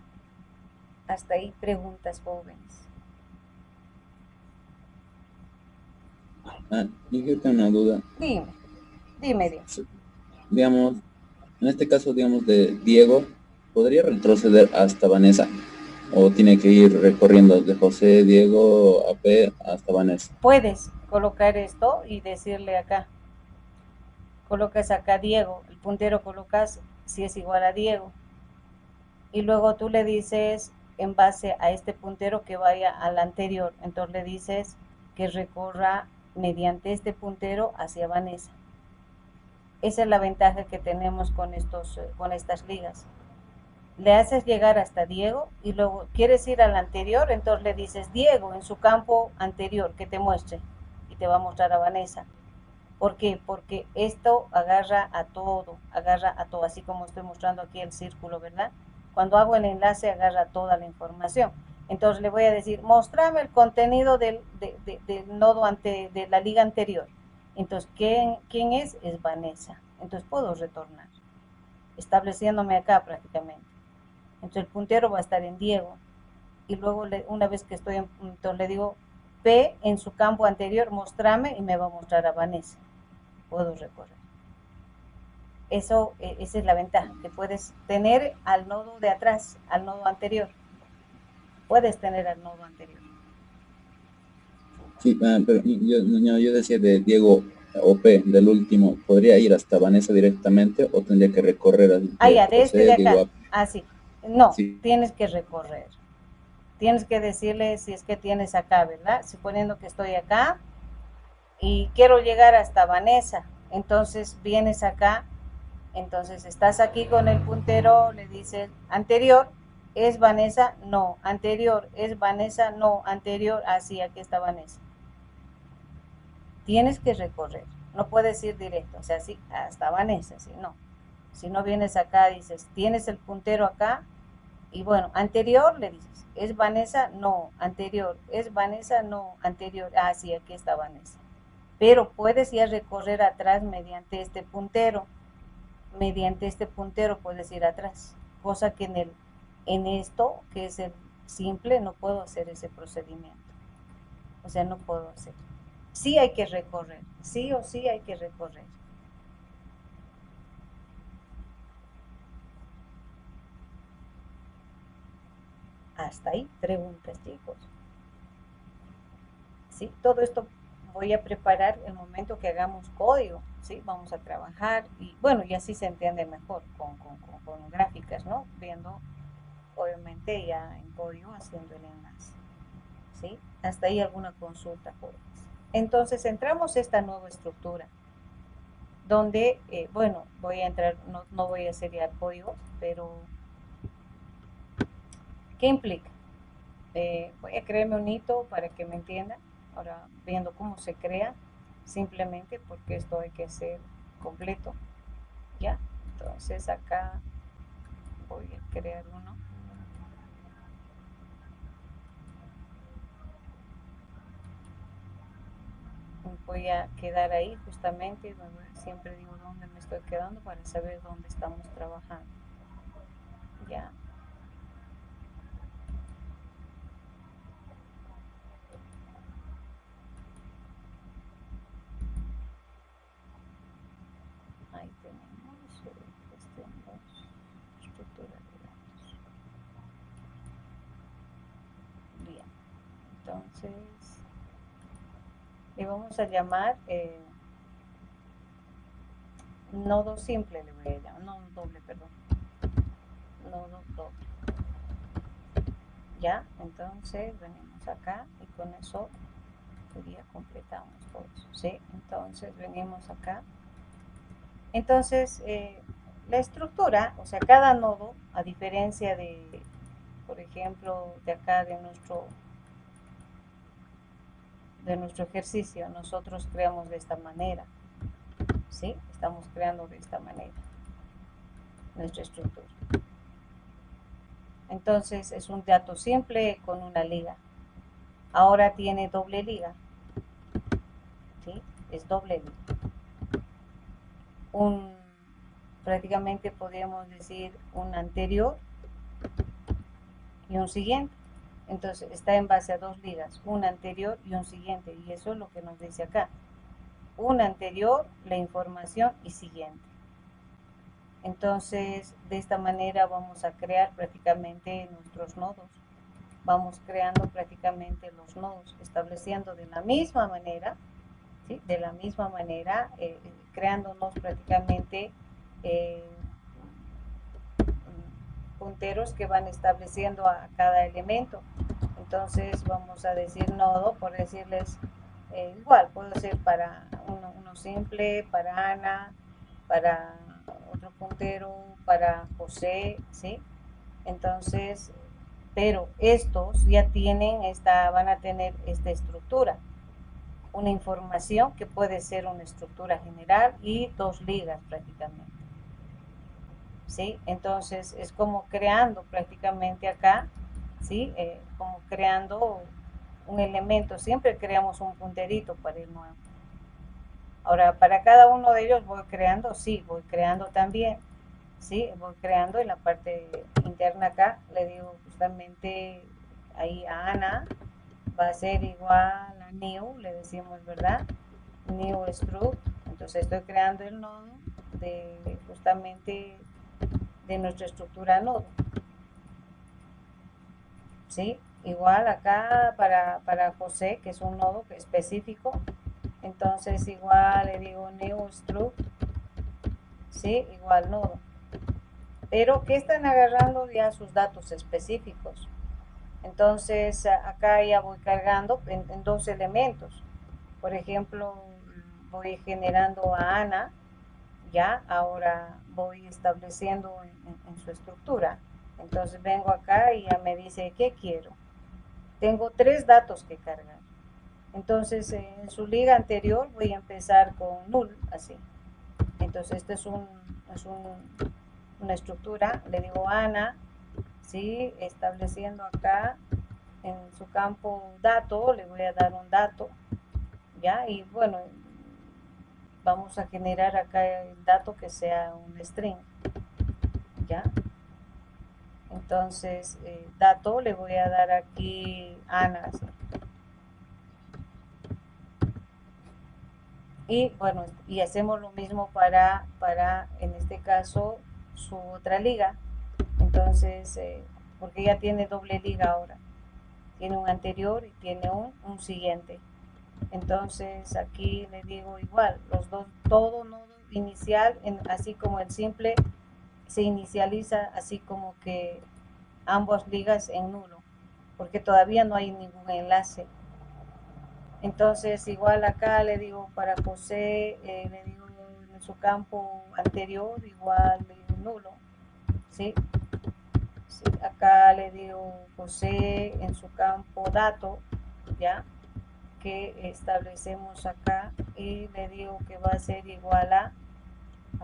Hasta ahí preguntas, jóvenes. Yo tengo una duda. Dime. Digamos, en este caso, digamos, de Diego, ¿podría retroceder hasta Vanessa? ¿O tiene que ir recorriendo de José, Diego, AP hasta Vanessa? Puedes colocar esto y decirle acá. Colocas acá Diego, el puntero colocas si es igual a Diego. Y luego tú le dices en base a este puntero que vaya al anterior. Entonces le dices que recorra mediante este puntero hacia Vanessa. Esa es la ventaja que tenemos con estas ligas. Le haces llegar hasta Diego y luego quieres ir al anterior, entonces le dices Diego en su campo anterior que te muestre y te va a mostrar a Vanessa. ¿Por qué? Porque esto agarra a todo, así como estoy mostrando aquí el círculo, ¿verdad? Cuando hago el enlace agarra toda la información. Entonces le voy a decir, mostrame el contenido del nodo de la liga anterior. Entonces, ¿quién es? Es Vanessa. Entonces puedo retornar, estableciéndome acá prácticamente. Entonces el puntero va a estar en Diego. Y luego una vez que estoy entonces le digo, P en su campo anterior, mostrame y me va a mostrar a Vanessa. Puedo recorrer. Esa es la ventaja, que puedes tener al nodo de atrás, al nodo anterior. Puedes tener al nodo anterior. Sí, pero yo decía de Diego OP, del último, ¿podría ir hasta Vanessa directamente o tendría que recorrer de este de acá? Sí. No, sí. Tienes que recorrer. Tienes que decirle si es que tienes acá, ¿verdad? Suponiendo que estoy acá y quiero llegar hasta Vanessa, entonces vienes acá, entonces estás aquí con el puntero, le dices anterior, ¿es Vanessa? No. Anterior, ¿es Vanessa? No. Anterior, así, aquí está Vanessa. Tienes que recorrer, no puedes ir directo, o sea, sí, hasta Vanessa, sí, no. Si no vienes acá, dices, tienes el puntero acá, y bueno, anterior le dices, ¿es Vanessa? No. Anterior, ¿es Vanessa? No. Anterior, sí, aquí está Vanessa. Pero puedes ya recorrer atrás mediante este puntero. Mediante este puntero puedes ir atrás, cosa que en esto, que es el simple, no puedo hacer ese procedimiento. O sea, no puedo hacer. Sí hay que recorrer, sí o sí hay que recorrer. Hasta ahí, preguntas, chicos. Sí, todo esto voy a preparar el momento que hagamos código, ¿sí? Vamos a trabajar y bueno, y así se entiende mejor con gráficas, ¿no? Viendo, obviamente, ya en código haciendo el enlace, ¿sí? Hasta ahí alguna consulta, jóvenes. Entonces, entramos a esta nueva estructura, donde, bueno, voy a entrar, no voy a hacer ya el código, pero ¿qué implica? Voy a crearme un hito para que me entiendan. Ahora viendo cómo se crea, simplemente porque esto hay que hacer completo, ¿ya? Entonces acá voy a crear uno. voy a quedar ahí justamente, siempre digo dónde me estoy quedando para saber dónde estamos trabajando. Ya. Ahí tenemos estructura de datos. Bien, entonces le vamos a llamar nodo simple, le voy a llamar, nodo doble, perdón. Nodo doble. Ya, entonces venimos acá y con eso ya completamos todo eso, ¿sí? Entonces venimos acá. Entonces, la estructura, o sea, cada nodo, a diferencia de, por ejemplo, de acá de nuestro ejercicio, nosotros creamos de esta manera, ¿sí? Estamos creando de esta manera nuestra estructura. Entonces, es un dato simple con una liga. Ahora tiene doble liga, ¿sí? Es doble liga. Prácticamente podríamos decir un anterior y un siguiente. Entonces está en base a dos ligas, un anterior y un siguiente, y eso es lo que nos dice acá. Un anterior, la información y siguiente. Entonces de esta manera vamos a crear prácticamente nuestros nodos. Vamos creando prácticamente los nodos, estableciendo de la misma manera, ¿sí? De la misma manera, creándonos prácticamente punteros que van estableciendo a cada elemento. Entonces vamos a decir nodo, por decirles igual, puede ser para uno simple, para Ana, para otro puntero, para José, ¿sí? Entonces, pero estos ya tienen van a tener esta estructura, una información que puede ser una estructura general y dos ligas prácticamente. ¿Sí? Entonces es como creando prácticamente acá, ¿sí? Como creando un elemento, siempre creamos un punterito para el nuevo. Ahora, para cada uno de ellos voy creando, sí, voy creando también, ¿sí? Voy creando en la parte interna acá, le digo justamente ahí a Ana, va a ser igual a new, le decimos, ¿verdad? New struct, entonces estoy creando el nodo de justamente de nuestra estructura nodo, ¿sí? Igual acá para José, que es un nodo específico, entonces igual le digo new struct, ¿sí? Igual nodo, pero que están agarrando ya sus datos específicos. Entonces acá ya voy cargando en dos elementos. Por ejemplo, voy generando a Ana, ya ahora voy estableciendo en su estructura. Entonces vengo acá y ya me dice qué quiero. Tengo tres datos que cargar. Entonces en su liga anterior voy a empezar con null, así. Entonces esto es una estructura. Le digo Ana, ¿sí? Estableciendo acá en su campo dato, le voy a dar un dato, ¿ya? Y bueno, vamos a generar acá el dato que sea un string, ¿ya? Entonces, dato le voy a dar aquí Ana, ¿sí? Y bueno, y hacemos lo mismo para en este caso, su otra liga. Entonces, porque ya tiene doble liga ahora. Tiene un anterior y tiene un siguiente. Entonces aquí le digo igual, los dos, todo nodo inicial, así como el simple, se inicializa así como que ambas ligas en nulo, porque todavía no hay ningún enlace. Entonces igual acá le digo para José, le digo en su campo anterior igual le digo nulo, ¿sí? Sí, acá le digo José en su campo dato, ¿ya? Que establecemos acá y le digo que va a ser igual a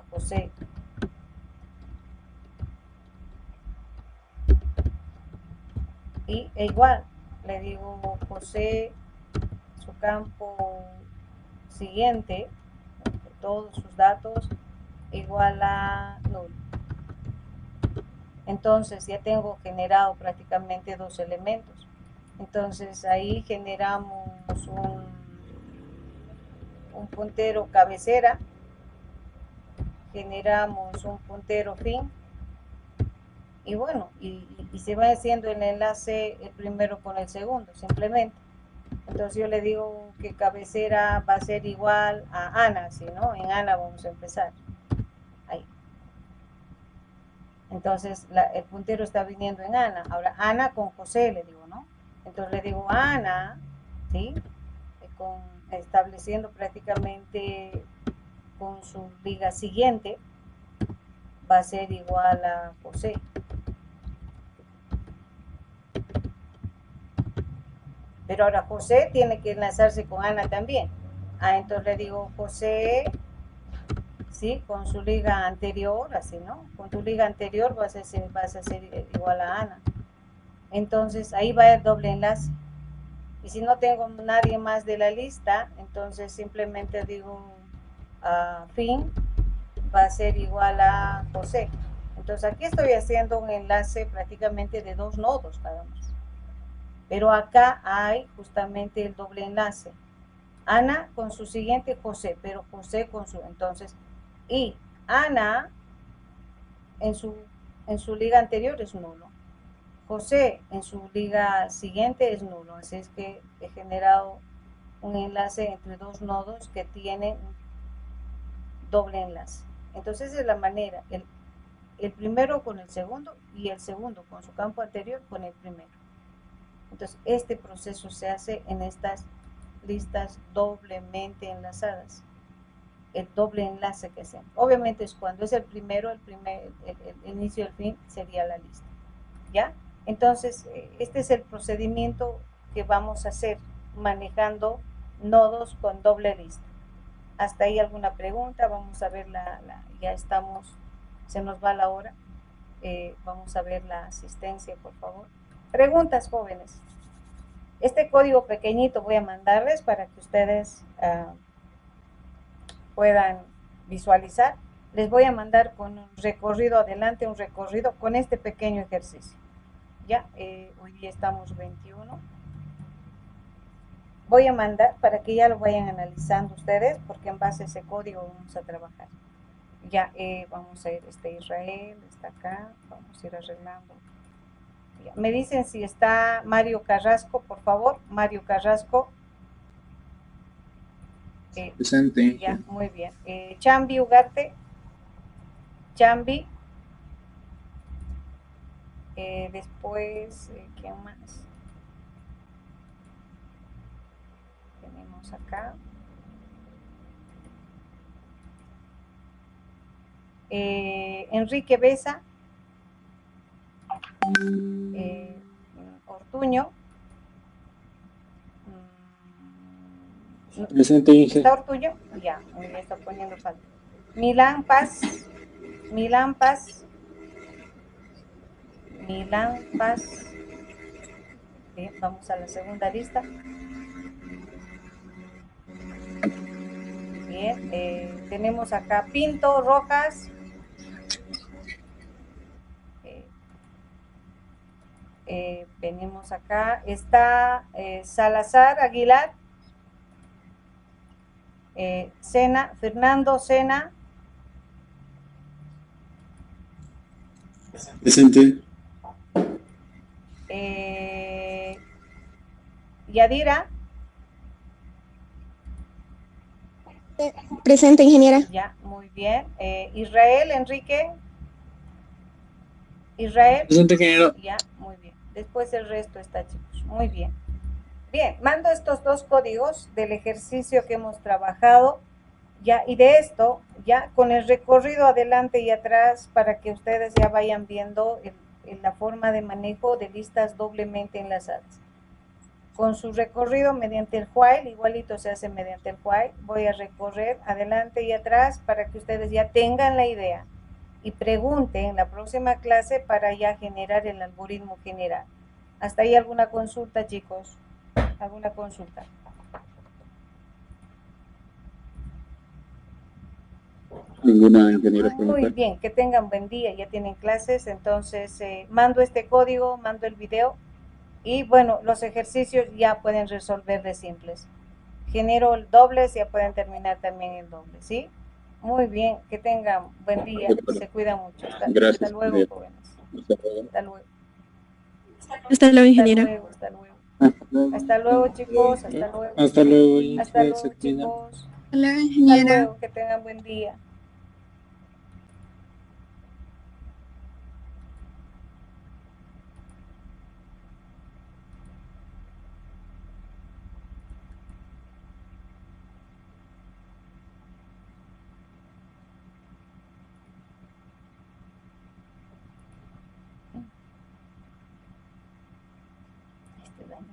José. Y igual le digo José, su campo siguiente, todos sus datos, igual a nulo. Entonces ya tengo generado prácticamente dos elementos. Entonces ahí generamos un puntero cabecera, generamos un puntero fin, y bueno, y se va haciendo el enlace el primero con el segundo, simplemente. Entonces yo le digo que cabecera va a ser igual a Ana, ¿sí, no? En Ana vamos a empezar. Ahí. Entonces el puntero está viniendo en Ana. Ahora Ana con José le digo, ¿no? Entonces le digo Ana, ¿sí? Estableciendo prácticamente con su liga siguiente, va a ser igual a José. Pero ahora José tiene que enlazarse con Ana también. Entonces le digo José, ¿sí? Con su liga anterior, así, ¿no? Con tu liga anterior vas a ser igual a Ana. Entonces ahí va el doble enlace. Y si no tengo nadie más de la lista, entonces simplemente digo fin va a ser igual a José. Entonces aquí estoy haciendo un enlace prácticamente de dos nodos nada más. Pero acá hay justamente el doble enlace. Ana con su siguiente José, pero José con su, entonces, y Ana en su liga anterior es nulo. José en su liga siguiente es nulo. Así es que he generado un enlace entre dos nodos que tienen doble enlace. Entonces esa es la manera, el primero con el segundo y el segundo con su campo anterior con el primero. Entonces este proceso se hace en estas listas doblemente enlazadas. El doble enlace que hacemos. Obviamente es cuando es el primero, el inicio y el fin sería la lista. ¿Ya? Entonces este es el procedimiento que vamos a hacer manejando nodos con doble lista. ¿Hasta ahí alguna pregunta? Vamos a ver ya estamos, se nos va la hora. Vamos a ver la asistencia, por favor. Preguntas, jóvenes. Este código pequeñito voy a mandarles para que ustedes puedan visualizar. Les voy a mandar con un recorrido adelante, un recorrido con este pequeño ejercicio. Ya, hoy día estamos 21. Voy a mandar para que ya lo vayan analizando ustedes, porque en base a ese código vamos a trabajar. Ya, vamos a ir, Israel, está acá, vamos a ir arreglando. Ya, me dicen si está Mario Carrasco, por favor, Mario Carrasco. Presente. Ya, muy bien. Chambi Ugarte. Chambi. Después, ¿quién más? Tenemos acá. Enrique Besa. Ortuño. Presente, Inge. ¿Está Ortuño? Ya, me está poniendo falta. Milán Paz. Milán Paz. Milán Paz. Bien, vamos a la segunda lista. Bien, tenemos acá Pinto Rojas. Venimos acá. Está Salazar Aguilar. Sena, Fernando Sena. Presente. Yadira. Presente, ingeniera. Ya, muy bien. Israel, Enrique. Israel. Presente, ingeniero. Ya, muy bien. Después el resto está, chicos. Muy bien. Bien, mando estos dos códigos del ejercicio que hemos trabajado, ya, y de esto, ya, con el recorrido adelante y atrás, para que ustedes ya vayan viendo la forma de manejo de listas doblemente enlazadas. Con su recorrido mediante el while, igualito se hace mediante el while, voy a recorrer adelante y atrás para que ustedes ya tengan la idea y pregunten en la próxima clase para ya generar el algoritmo general. ¿Hasta ahí alguna consulta, chicos? ¿Alguna consulta? Ninguna, ingeniero, por mi Muy parte. bien, que tengan buen día, ya tienen clases, entonces mando este código, mando el video y bueno, los ejercicios ya pueden resolver de simples. Genero el dobles, ya pueden terminar también el doble, ¿sí? Muy bien, que tengan buen día, se cuidan mucho. Gracias, Hasta luego, ingeniero. jóvenes. Hasta luego. Hasta luego. Hasta luego, ingeniera. Hasta luego. Hasta luego, chicos. Hasta luego. Hasta luego, Inge, Hasta se luego, cuida. chicos. Hasta luego, Hasta ingeniera. luego, que tengan buen día. Este Dani.